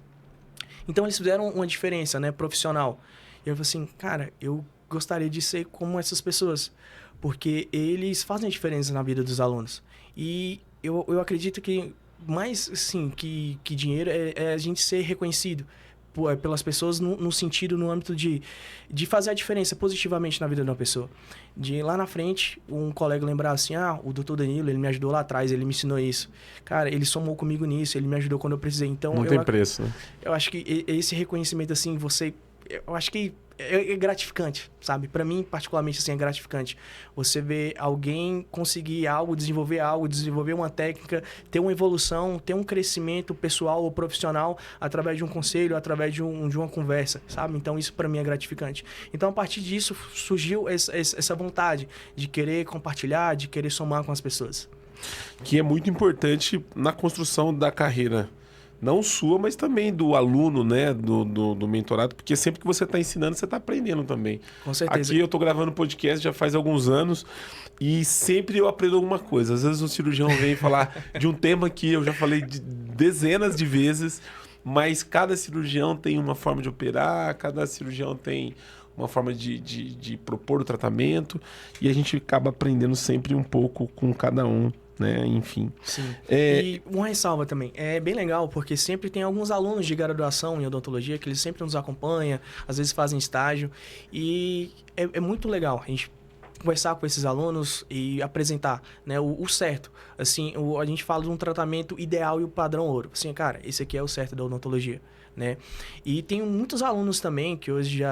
Então, eles fizeram uma diferença, né? Profissional. E eu falei assim, cara, eu gostaria de ser como essas pessoas. Porque eles fazem a diferença na vida dos alunos. E eu acredito que mais, assim, que dinheiro é a gente ser reconhecido pelas pessoas no sentido, no âmbito de fazer a diferença positivamente na vida de uma pessoa. De lá na frente, um colega lembrar assim, o doutor Danilo, ele me ajudou lá atrás, ele me ensinou isso. Cara, ele somou comigo nisso, ele me ajudou quando eu precisei. Então, não tem preço, né? Eu acho que esse reconhecimento, assim, eu acho que é gratificante, sabe? Para mim, particularmente, assim, é gratificante. Você vê alguém conseguir algo, desenvolver uma técnica, ter uma evolução, ter um crescimento pessoal ou profissional através de um conselho, através de uma conversa, sabe? Então, isso para mim é gratificante. Então, a partir disso, surgiu essa vontade de querer compartilhar, de querer somar com as pessoas. Que é muito importante na construção da carreira. Não sua, mas também do aluno, né? Do mentorado, porque sempre que você está ensinando, você está aprendendo também. Com certeza. Aqui eu estou gravando podcast já faz alguns anos e sempre eu aprendo alguma coisa. Às vezes o cirurgião vem falar de um tema que eu já falei dezenas de vezes, mas cada cirurgião tem uma forma de operar, cada cirurgião tem uma forma de propor o tratamento e a gente acaba aprendendo sempre um pouco com cada um. Né? Enfim. Sim. E uma ressalva também. É bem legal, porque sempre tem alguns alunos de graduação em odontologia que eles sempre nos acompanham, às vezes fazem estágio. E é muito legal a gente conversar com esses alunos e apresentar, né, o certo. Assim, a gente fala de um tratamento ideal e o padrão ouro. Assim, cara, esse aqui é o certo da odontologia. Né? E tem muitos alunos também que hoje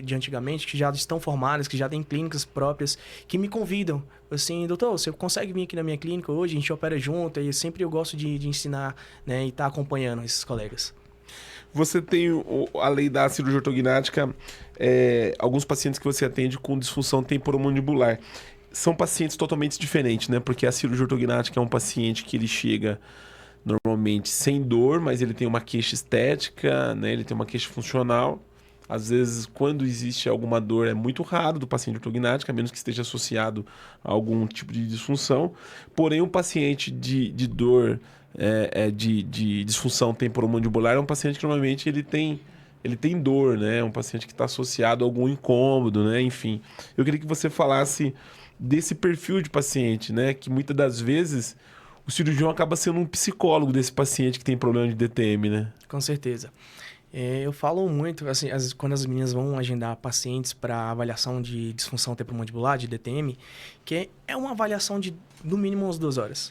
de antigamente que já estão formados, que já têm clínicas próprias, que me convidam assim, doutor, você consegue vir aqui na minha clínica hoje, a gente opera junto, e sempre eu gosto de ensinar, né, e estar acompanhando esses colegas. Você tem a lei da cirurgia ortognática, alguns pacientes que você atende com disfunção temporomandibular. São pacientes totalmente diferentes, né? Porque a cirurgia ortognática é um paciente que ele chega normalmente sem dor, mas ele tem uma queixa estética, né? Ele tem uma queixa funcional. Às vezes, quando existe alguma dor, é muito raro do paciente ortognática, a menos que esteja associado a algum tipo de disfunção. Porém, um paciente de dor, de disfunção temporomandibular, é um paciente que normalmente ele tem dor, né? É um paciente que está associado a algum incômodo, né? Enfim, eu queria que você falasse desse perfil de paciente, né? Que muitas das vezes o cirurgião acaba sendo um psicólogo desse paciente que tem problema de DTM, né? Com certeza. Eu falo muito, assim, quando as meninas vão agendar pacientes para avaliação de disfunção temporomandibular, de DTM, que é uma avaliação de, no mínimo, umas 2 horas.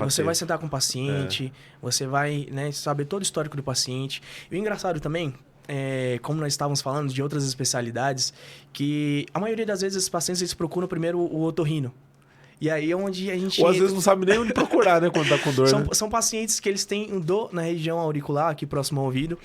Você vai sentar com o paciente, você vai, né, saber todo o histórico do paciente. E o engraçado também, como nós estávamos falando de outras especialidades, que a maioria das vezes esses pacientes eles procuram primeiro o otorrino. E aí é onde a gente... Ou às vezes não sabe nem onde procurar, né, quando tá com dor, né? São pacientes que eles têm dor na região auricular, aqui próximo ao ouvido.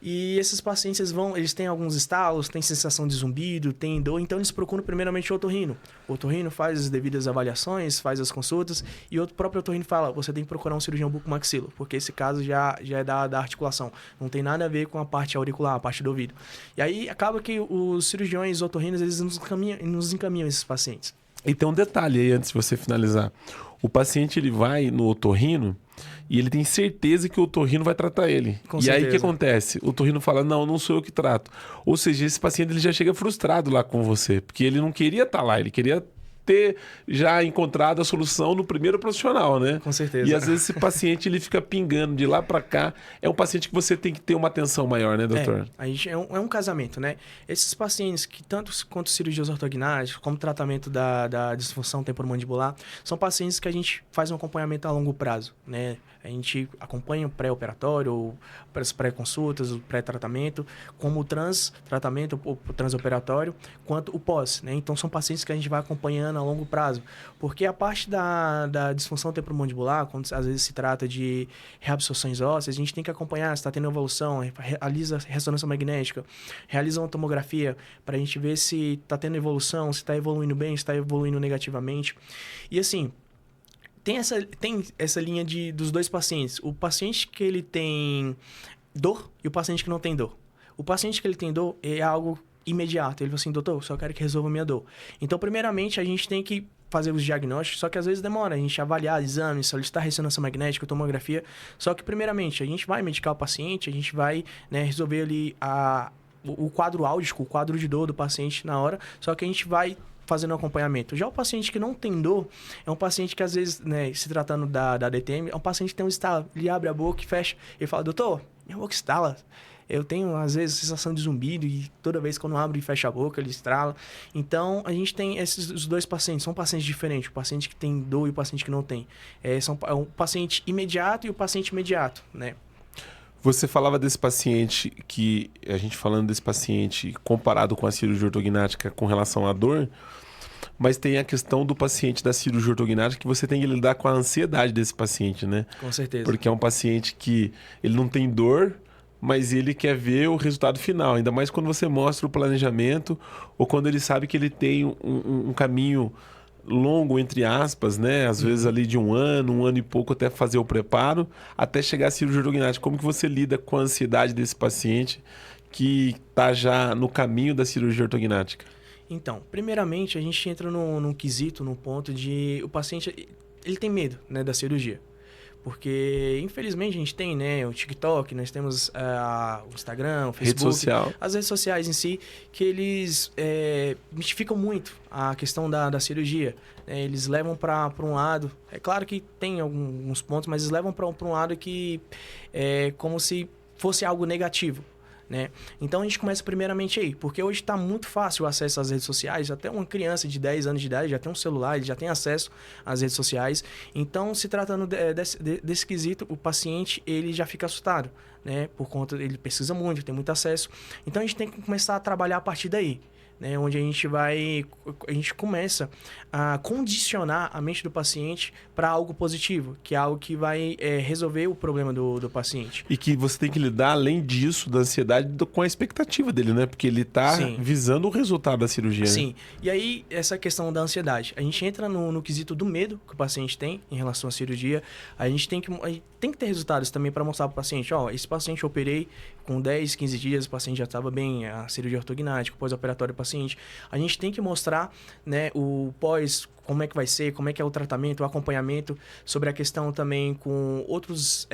E esses pacientes eles têm alguns estalos, têm sensação de zumbido, têm dor, então eles procuram primeiramente o otorrino. O otorrino faz as devidas avaliações, faz as consultas, e o próprio otorrino fala, você tem que procurar um cirurgião bucomaxilo, porque esse caso já é da articulação. Não tem nada a ver com a parte auricular, a parte do ouvido. E aí acaba que os cirurgiões otorrinos, eles nos encaminham esses pacientes. E tem um detalhe aí, antes de você finalizar. O paciente, ele vai no otorrino e ele tem certeza que o otorrino vai tratar ele. Com e certeza. aí, o que acontece? O otorrino fala, não sou eu que trato. Ou seja, esse paciente ele já chega frustrado lá com você, porque ele não queria estar lá, ele queria ter já encontrado a solução no primeiro profissional, né? Com certeza. E às vezes esse paciente ele fica pingando de lá para cá. É um paciente que você tem que ter uma atenção maior, né, doutor? É um casamento, né? Esses pacientes que tanto quanto cirurgias ortognáticas, como tratamento da disfunção temporomandibular, são pacientes que a gente faz um acompanhamento a longo prazo, né? A gente acompanha o pré-operatório, as pré-consultas, o pré-tratamento, como o trans-tratamento, o transoperatório, quanto o pós, né? Então, são pacientes que a gente vai acompanhando a longo prazo. Porque a parte da disfunção temporomandibular, quando às vezes se trata de reabsorções ósseas, a gente tem que acompanhar se está tendo evolução, realiza ressonância magnética, realiza uma tomografia para a gente ver se está tendo evolução, se está evoluindo bem, se está evoluindo negativamente. E assim... Tem essa linha dos 2 pacientes. O paciente que ele tem dor e o paciente que não tem dor. O paciente que ele tem dor é algo imediato. Ele fala assim, doutor, só quero que resolva a minha dor. Então, primeiramente, a gente tem que fazer os diagnósticos, só que às vezes demora. A gente avaliar exames, solicitar ressonância magnética, tomografia. Só que, primeiramente, a gente vai medicar o paciente, a gente vai, né, resolver ali o quadro álgico, o quadro de dor do paciente na hora. Só que a gente vai fazendo acompanhamento. Já o paciente que não tem dor, é um paciente que às vezes, né, se tratando da DTM, é um paciente que tem um estalo. Ele abre a boca e fecha e fala, doutor, minha boca estala. Eu tenho, às vezes, sensação de zumbido e toda vez que eu não abro e fecho a boca, ele estrala. Então, a gente tem esses os dois pacientes. São pacientes diferentes. O paciente que tem dor e o paciente que não tem. É um paciente imediato e o paciente imediato, né? Você falava desse paciente que, a gente falando desse paciente comparado com a cirurgia ortognática com relação à dor, mas tem a questão do paciente da cirurgia ortognática que você tem que lidar com a ansiedade desse paciente, né? Com certeza. Porque é um paciente que ele não tem dor, mas ele quer ver o resultado final. Ainda mais quando você mostra o planejamento ou quando ele sabe que ele tem um caminho longo, entre aspas, né? Às vezes ali de um ano e pouco até fazer o preparo, até chegar à cirurgia ortognática. Como que você lida com a ansiedade desse paciente que está já no caminho da cirurgia ortognática? Então, primeiramente, a gente entra num quesito, num ponto de... O paciente, ele tem medo, né, da cirurgia. Porque, infelizmente, a gente tem, né, o TikTok, nós temos o Instagram, o Facebook, Rede social. as redes sociais em si, que eles mistificam muito a questão da cirurgia. Né? Eles levam para um lado, é claro que tem alguns pontos, mas eles levam para um lado que é como se fosse algo negativo. Né? Então a gente começa primeiramente aí, porque hoje está muito fácil o acesso às redes sociais, até uma criança de 10 anos de idade já tem um celular, ele já tem acesso às redes sociais. Então, se tratando desse quesito, o paciente ele já fica assustado, né? Por conta, ele precisa muito, tem muito acesso. Então a gente tem que começar a trabalhar a partir daí. Né, onde a gente começa a condicionar a mente do paciente para algo positivo, que é algo que vai resolver o problema do paciente. E que você tem que lidar, além disso, da ansiedade, com a expectativa dele, né? Porque ele está visando o resultado da cirurgia. Sim. Né? E aí, essa questão da ansiedade. A gente entra no quesito do medo que o paciente tem em relação à cirurgia. A gente tem que ter resultados também para mostrar para o paciente, ó, esse paciente eu operei com 10, 15 dias, o paciente já estava bem, a cirurgia ortognática, pós-operatório do paciente. A gente tem que mostrar, né, o pós, como é que vai ser, como é que é o tratamento, o acompanhamento, sobre a questão também com outros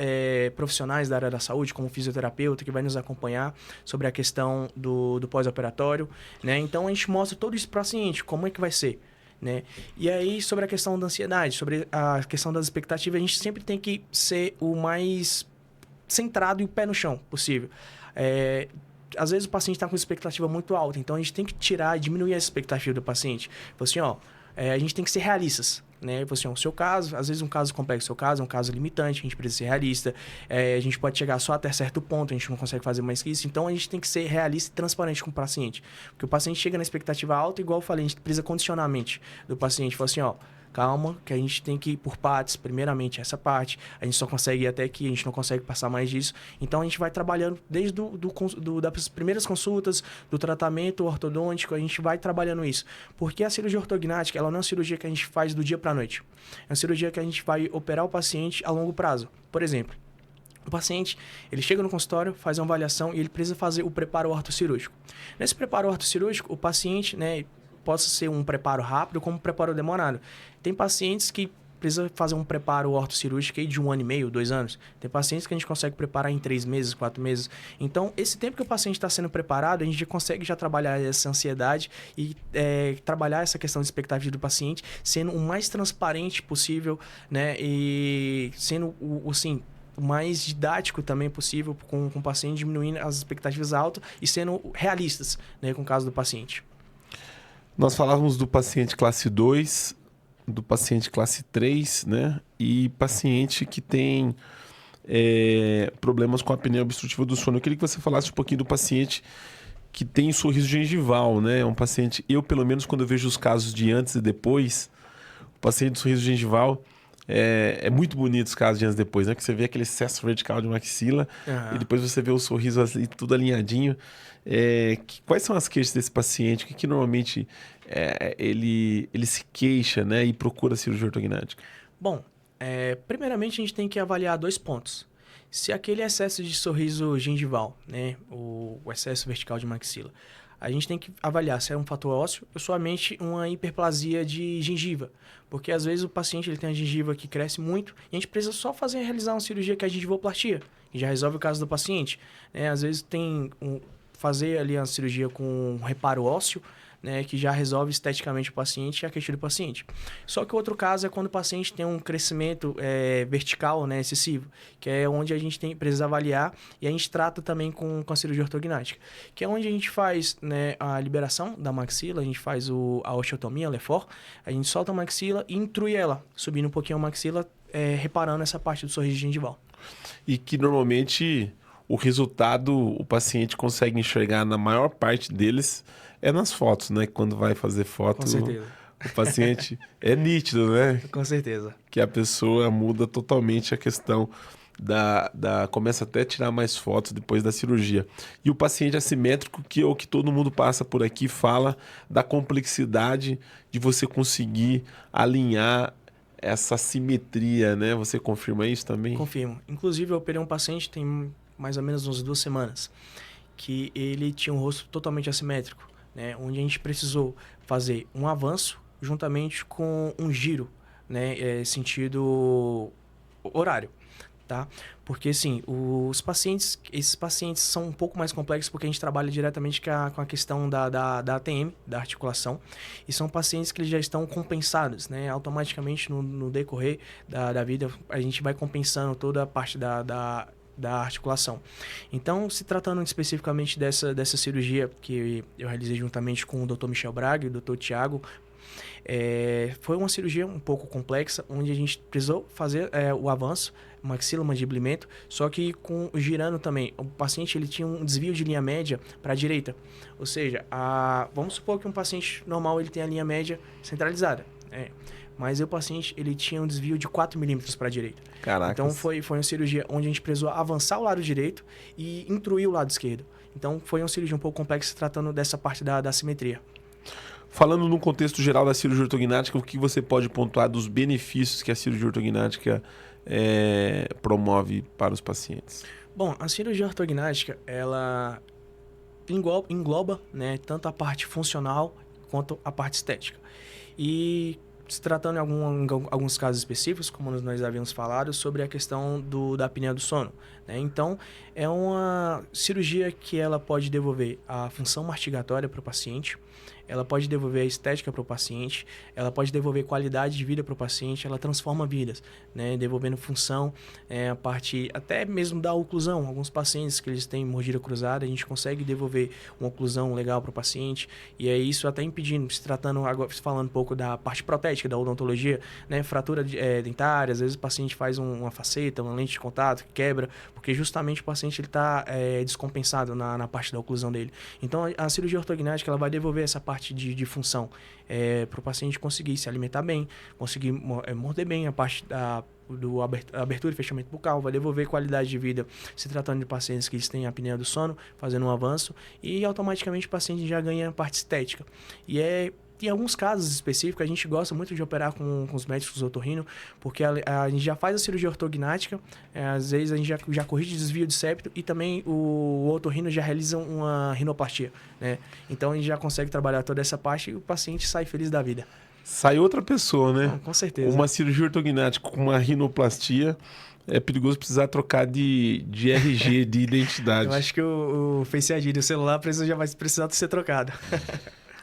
profissionais da área da saúde, como o fisioterapeuta, que vai nos acompanhar sobre a questão do pós-operatório, né? Então, a gente mostra tudo isso para o paciente, como é que vai ser. Né? E aí, sobre a questão da ansiedade, sobre a questão das expectativas, a gente sempre tem que ser o mais centrado e o pé no chão possível. Às vezes o paciente está com expectativa muito alta, então a gente tem que tirar e diminuir essa expectativa do paciente. Então, assim, a gente tem que ser realistas. Né? Assim, o seu caso, às vezes um caso complexo, o seu caso é um caso limitante, a gente precisa ser realista, a gente pode chegar só até certo ponto, a gente não consegue fazer mais que isso, então a gente tem que ser realista e transparente com o paciente, porque o paciente chega na expectativa alta, igual eu falei, a gente precisa condicionar a mente do paciente, fala assim, calma, que a gente tem que ir por partes, primeiramente essa parte, a gente só consegue ir até aqui, a gente não consegue passar mais disso, então a gente vai trabalhando desde das primeiras consultas, do tratamento ortodôntico, a gente vai trabalhando isso, porque a cirurgia ortognática, ela não é uma cirurgia que a gente faz do dia para a noite, é uma cirurgia que a gente vai operar o paciente a longo prazo. Por exemplo, o paciente, ele chega no consultório, faz uma avaliação e ele precisa fazer o preparo ortocirúrgico. Nesse preparo ortocirúrgico, o paciente, né, possa ser um preparo rápido como um preparo demorado. Tem pacientes que precisam fazer um preparo ortocirúrgico aí de 1 ano e meio, 2 anos. Tem pacientes que a gente consegue preparar em 3 meses, 4 meses. Então, esse tempo que o paciente está sendo preparado, a gente consegue já trabalhar essa ansiedade e trabalhar essa questão de expectativa do paciente, sendo o mais transparente possível, né? E sendo assim, o mais didático também possível com o paciente, diminuindo as expectativas altas e sendo realistas, né, com o caso do paciente. Nós falávamos do paciente classe 2, do paciente classe 3, né? E paciente que tem problemas com a apneia obstrutiva do sono. Eu queria que você falasse um pouquinho do paciente que tem sorriso gengival, né? É um paciente, eu pelo menos quando eu vejo os casos de antes e depois, o paciente de sorriso gengival, é muito bonito os casos de antes e depois, né? Que você vê aquele excesso vertical de maxila e depois você vê o sorriso assim, tudo alinhadinho. Quais são as queixas desse paciente? O que normalmente ele se queixa, né? E procura cirurgia ortognática? Bom, primeiramente a gente tem que avaliar 2 pontos. Se aquele excesso de sorriso gengival, né? O excesso vertical de maxila, a gente tem que avaliar se é um fator ósseo ou somente uma hiperplasia de gengiva. Porque às vezes o paciente ele tem a gengiva que cresce muito e a gente precisa só realizar uma cirurgia que é a gengivoplastia, que já resolve o caso do paciente. Né? Às vezes fazer ali a cirurgia com um reparo ósseo, né, que já resolve esteticamente o paciente e a queixa do paciente. Só que o outro caso é quando o paciente tem um crescimento vertical, né, excessivo, que é onde a gente precisa avaliar e a gente trata também com a cirurgia ortognática, que é onde a gente faz, né, a liberação da maxila, a gente faz a osteotomia, a Lefort, a gente solta a maxila e intrui ela, subindo um pouquinho a maxila, reparando essa parte do sorriso gengival. E que normalmente o resultado o paciente consegue enxergar na maior parte deles é nas fotos, né? Quando vai fazer foto, Com certeza. o paciente é nítido, né? Com certeza. Que a pessoa muda totalmente a questão começa até a tirar mais fotos depois da cirurgia. E o paciente assimétrico, que é o que todo mundo passa por aqui, fala da complexidade de você conseguir alinhar essa simetria, né? Você confirma isso também? Confirmo. Inclusive, eu operei um paciente tem mais ou menos umas 2 semanas, que ele tinha um rosto totalmente assimétrico, né? Onde a gente precisou fazer um avanço juntamente com um giro, né? Sentido horário, tá? Porque, assim, esses pacientes são um pouco mais complexos porque a gente trabalha diretamente com a questão da ATM, da articulação, e são pacientes que eles já estão compensados, né? Automaticamente, no decorrer da vida, a gente vai compensando toda a parte da articulação. Então, se tratando especificamente dessa cirurgia que eu realizei juntamente com o Dr. Michel Braga e o Dr. Tiago, foi uma cirurgia um pouco complexa, onde a gente precisou fazer o avanço, maxilomandibulamento, só que girando também. O paciente ele tinha um desvio de linha média para a direita. Ou seja, vamos supor que um paciente normal ele tem a linha média centralizada. Mas o paciente ele tinha um desvio de 4 milímetros para a direita. Caraca. Então foi uma cirurgia onde a gente precisou avançar o lado direito e intruir o lado esquerdo. Então foi uma cirurgia um pouco complexa tratando dessa parte da simetria. Falando no contexto geral da cirurgia ortognática, o que você pode pontuar dos benefícios que a cirurgia ortognática promove para os pacientes? Bom, a cirurgia ortognática, ela engloba, né, tanto a parte funcional quanto a parte estética. E se tratando em alguns casos específicos, como nós havíamos falado, sobre a questão da apneia do sono, né? Então, é uma cirurgia que ela pode devolver a função mastigatória para o paciente, ela pode devolver a estética para o paciente, ela pode devolver qualidade de vida para o paciente, ela transforma vidas, né? Devolvendo função, a parte até mesmo da oclusão. Alguns pacientes que eles têm mordida cruzada, a gente consegue devolver uma oclusão legal para o paciente, e é isso até impedindo, se tratando agora, falando um pouco da parte protética da odontologia, né? Fratura dentária, às vezes o paciente faz uma faceta, uma lente de contato, que quebra, porque justamente o paciente está descompensado na parte da oclusão dele. Então, a cirurgia ortognática ela vai devolver essa parte de função para o paciente conseguir se alimentar bem, conseguir morder bem a parte do abertura e fechamento bucal, vai devolver qualidade de vida se tratando de pacientes que eles têm apneia do sono, fazendo um avanço, e automaticamente o paciente já ganha a parte estética. E em alguns casos específicos, a gente gosta muito de operar com os médicos otorrino, porque a gente já faz a cirurgia ortognática, às vezes a gente já corrige desvio de septo e também o otorrino já realiza uma rinoplastia, né? Então a gente já consegue trabalhar toda essa parte e o paciente sai feliz da vida. Sai outra pessoa, né? Com certeza. Uma cirurgia ortognática com uma rinoplastia, é perigoso precisar trocar de RG, de identidade. Eu acho que o Face ID do celular já vai precisar ser trocado.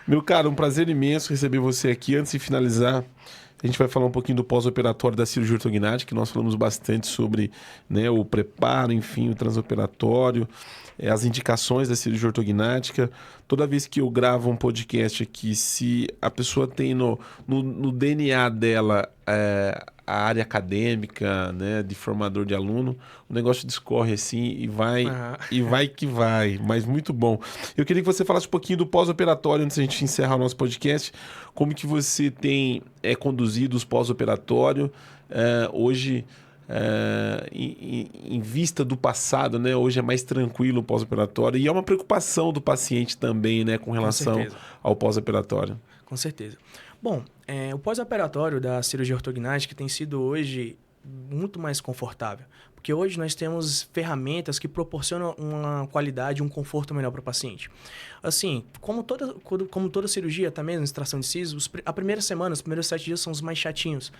Meu caro, um prazer imenso receber você aqui. Antes de finalizar, a gente vai falar um pouquinho do pós-operatório da cirurgia ortognática, que nós falamos bastante sobre, né, o preparo, enfim, o transoperatório, as indicações da cirurgia ortognática. Toda vez que eu gravo um podcast aqui, se a pessoa tem no DNA dela a área acadêmica, né, de formador de aluno, o negócio discorre assim e vai que vai, mas muito bom. Eu queria que você falasse um pouquinho do pós-operatório antes da gente encerrar o nosso podcast, como que você tem conduzido os pós-operatório hoje, em vista do passado, né? Hoje é mais tranquilo o pós-operatório e é uma preocupação do paciente também, né, com relação ao pós-operatório. Com certeza. Bom, o pós-operatório da cirurgia ortognática tem sido hoje muito mais confortável, Porque hoje nós temos ferramentas que proporcionam uma qualidade, um conforto melhor para o paciente. Assim, como toda cirurgia, também na extração de siso, a primeira semana, os primeiros 7 dias são os mais chatinhos.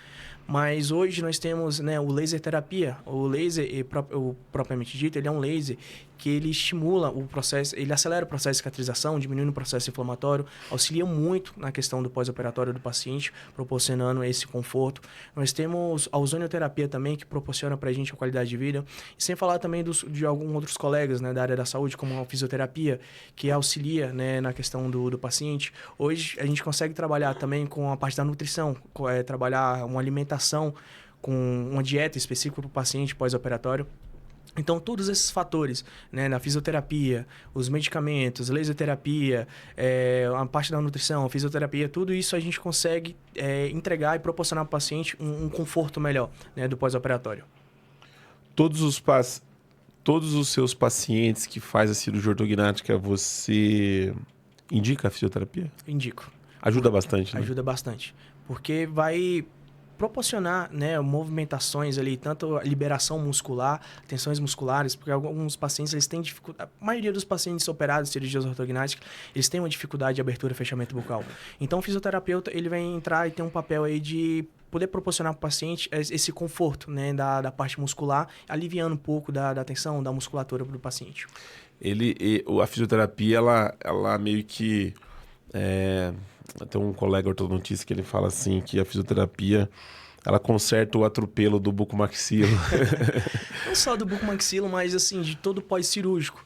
Mas hoje nós temos, né, o laser terapia. O laser, o propriamente dito, ele é um laser que ele estimula o processo, ele acelera o processo de cicatrização, diminuindo o processo inflamatório, auxilia muito na questão do pós-operatório do paciente, proporcionando esse conforto. Nós temos a ozonioterapia também, que proporciona para a gente a qualidade de vida. E sem falar também de alguns outros colegas, né, da área da saúde, como a fisioterapia, que auxilia, né, na questão do paciente. Hoje a gente consegue trabalhar também com a parte da nutrição, trabalhar uma alimentação com uma dieta específica para o paciente pós-operatório. Então, todos esses fatores, né, na fisioterapia, os medicamentos, laser terapia, a parte da nutrição, a fisioterapia, tudo isso a gente consegue entregar e proporcionar para o paciente um conforto melhor, né, do pós-operatório. Todos os seus pacientes que faz a cirurgia ortognática, você indica a fisioterapia? Indico. Ajuda bastante, né? Ajuda bastante. Porque vai proporcionar, né, movimentações ali, tanto a liberação muscular, tensões musculares, porque alguns pacientes eles têm dificuldade, a maioria dos pacientes operados de cirurgias ortognáticas, eles têm uma dificuldade de abertura e fechamento bucal. Então o fisioterapeuta ele vai entrar e tem um papel aí de poder proporcionar para o paciente esse conforto, né, da parte muscular, aliviando um pouco da tensão, da musculatura para o paciente. A fisioterapia, ela meio que... Tem um colega ortodontista que ele fala assim, que a fisioterapia, ela conserta o atropelo do bucomaxilo. Não só do bucomaxilo, mas assim, de todo pós-cirúrgico.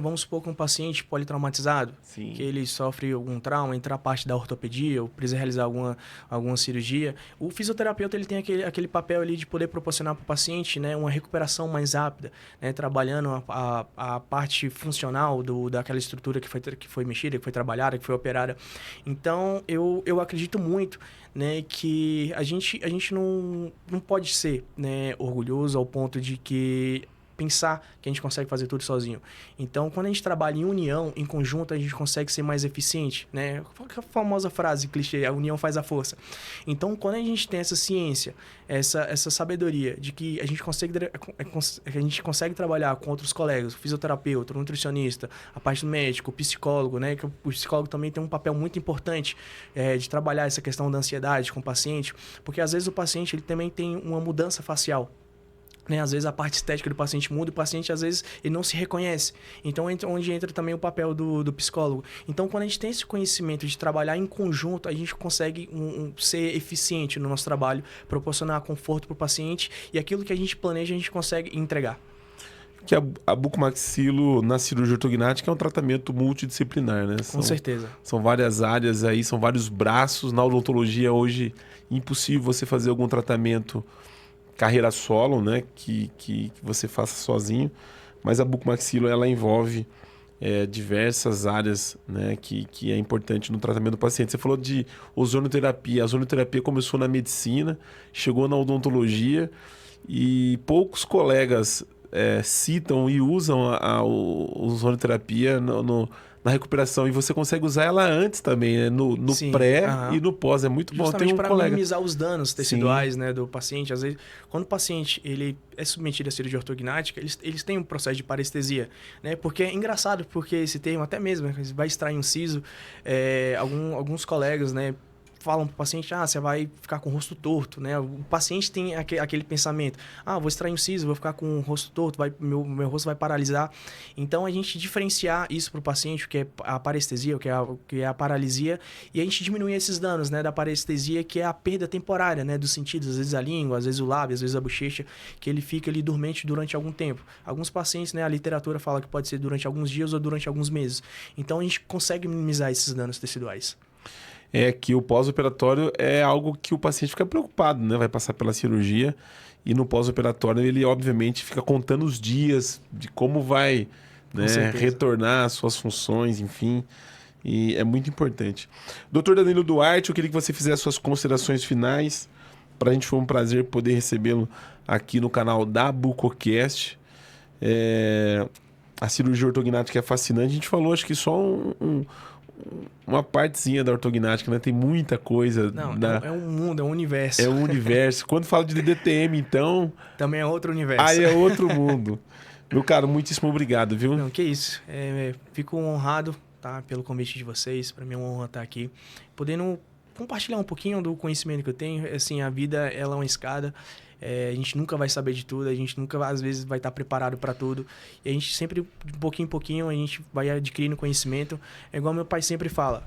Vamos supor que um paciente politraumatizado, Sim. que ele sofre algum trauma, entra a parte da ortopedia, ou precisa realizar alguma cirurgia. O fisioterapeuta ele tem aquele papel ali de poder proporcionar para o paciente, né, uma recuperação mais rápida, né, trabalhando a parte funcional daquela estrutura que foi mexida, que foi trabalhada, que foi operada. Então, eu acredito muito, né, que a gente não pode ser, né, orgulhoso ao ponto de que pensar que a gente consegue fazer tudo sozinho. Então, quando a gente trabalha em união, em conjunto, a gente consegue ser mais eficiente, né? A famosa frase clichê, a união faz a força. Então, quando a gente tem essa ciência, essa sabedoria de que a gente consegue trabalhar com outros colegas, o fisioterapeuta, o nutricionista, a parte do médico, o psicólogo, né? Que o psicólogo também tem um papel muito importante de trabalhar essa questão da ansiedade com o paciente, porque às vezes o paciente ele também tem uma mudança facial. Né? Às vezes a parte estética do paciente muda, o paciente às vezes ele não se reconhece. Então, onde entra também o papel do psicólogo. Então, quando a gente tem esse conhecimento de trabalhar em conjunto, a gente consegue ser eficiente no nosso trabalho, proporcionar conforto para o paciente e aquilo que a gente planeja, a gente consegue entregar. Que a bucomaxilo na cirurgia ortognática é um tratamento multidisciplinar, né? Com certeza. São várias áreas aí, são vários braços. Na odontologia hoje, impossível você fazer algum tratamento carreira solo, né, que você faça sozinho, mas a bucomaxilo ela envolve diversas áreas, né, que é importante no tratamento do paciente. Você falou de ozonioterapia. A ozonioterapia começou na medicina, chegou na odontologia e poucos colegas citam e usam a ozonioterapia na recuperação, e você consegue usar ela antes também, né? No Sim, pré e no pós. É muito bom. Justamente Tem um para colega... minimizar os danos teciduais, né, do paciente. Às vezes, quando o paciente ele é submetido à cirurgia ortognática, eles têm um processo de parestesia, né? Porque é engraçado, porque esse termo, até mesmo, vai extrair um siso, alguns colegas, né, falam para o paciente, você vai ficar com o rosto torto, né? O paciente tem aquele pensamento, vou extrair um siso, vou ficar com o rosto torto, meu rosto vai paralisar. Então, a gente diferenciar isso para o paciente, o que é a parestesia, o que é a paralisia, e a gente diminuir esses danos, né, da parestesia, que é a perda temporária, né, dos sentidos, às vezes a língua, às vezes o lábio, às vezes a bochecha, que ele fica ali dormente durante algum tempo. Alguns pacientes, né, a literatura fala que pode ser durante alguns dias ou durante alguns meses. Então, a gente consegue minimizar esses danos teciduais. É que o pós-operatório é algo que o paciente fica preocupado, né? Vai passar pela cirurgia e no pós-operatório ele, obviamente, fica contando os dias de como vai, né, retornar às suas funções, enfim. E é muito importante. Dr. Danilo Duarte, eu queria que você fizesse suas considerações finais. Para a gente foi um prazer poder recebê-lo aqui no canal da Bucocast. A cirurgia ortognática é fascinante. A gente falou, acho que só uma partezinha da ortognática, né? Tem muita coisa. Não, é um mundo, é um universo. É um universo. Quando fala de DTM, então... Também é outro universo. Aí é outro mundo. Meu caro, muitíssimo obrigado, viu? Não, que isso. Fico honrado, tá, pelo convite de vocês. Para mim é uma honra estar aqui, podendo compartilhar um pouquinho do conhecimento que eu tenho. Assim, a vida, ela é uma escada. A gente nunca vai saber de tudo, a gente nunca, às vezes, vai estar preparado para tudo. E a gente sempre, de pouquinho em pouquinho, a gente vai adquirindo conhecimento. É igual meu pai sempre fala,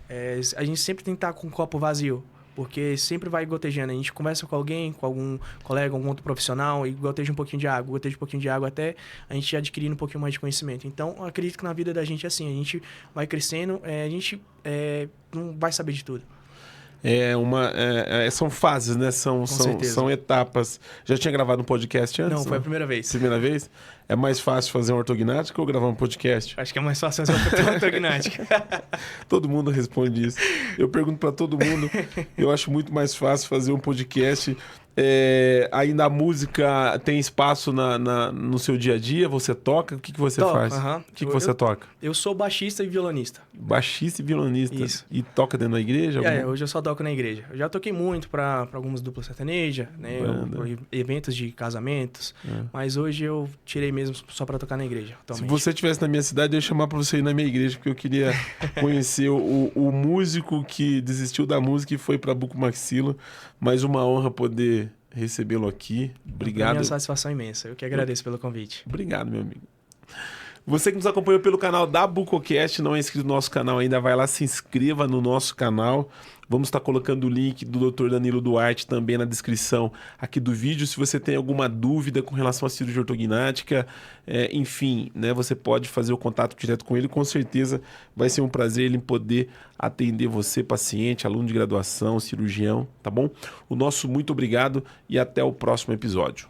a gente sempre tem que estar com o copo vazio, porque sempre vai gotejando. A gente conversa com alguém, com algum colega, algum outro profissional, e goteja um pouquinho de água, até a gente adquirindo um pouquinho mais de conhecimento. Então, eu acredito que na vida da gente é assim, a gente vai crescendo, a gente não vai saber de tudo. São fases, né? São etapas. Já tinha gravado um podcast antes? Não, foi a primeira vez. Primeira vés? É mais fácil fazer uma ortognática ou gravar um podcast? Acho que é mais fácil fazer uma ortognática. Todo mundo responde isso. Eu pergunto para todo mundo. Eu acho muito mais fácil fazer um podcast. Aí na música tem espaço no seu dia a dia? Você toca? O que você faz? O que você toca? Eu sou baixista e violonista. Baixista e violonista. Isso. E toca dentro da igreja? Hoje eu só toco na igreja. Eu já toquei muito para algumas duplas sertanejas, né? Eventos de casamentos. Mas hoje eu tirei mesmo só para tocar na igreja. Atualmente. Se você estivesse na minha cidade, eu ia chamar para você ir na minha igreja, porque eu queria conhecer o músico que desistiu da música e foi para Bucomaxilo. Mas uma honra poder recebê-lo aqui. Obrigado. É uma satisfação imensa. Eu que agradeço pelo convite. Obrigado, meu amigo. Você que nos acompanhou pelo canal da Bucocast, não é inscrito no nosso canal ainda, vai lá, se inscreva no nosso canal. Vamos estar colocando o link do Dr. Danilo Duarte também na descrição aqui do vídeo. Se você tem alguma dúvida com relação à cirurgia ortognática, enfim, né, você pode fazer o contato direto com ele. Com certeza vai ser um prazer ele poder atender você, paciente, aluno de graduação, cirurgião, tá bom? O nosso muito obrigado e até o próximo episódio.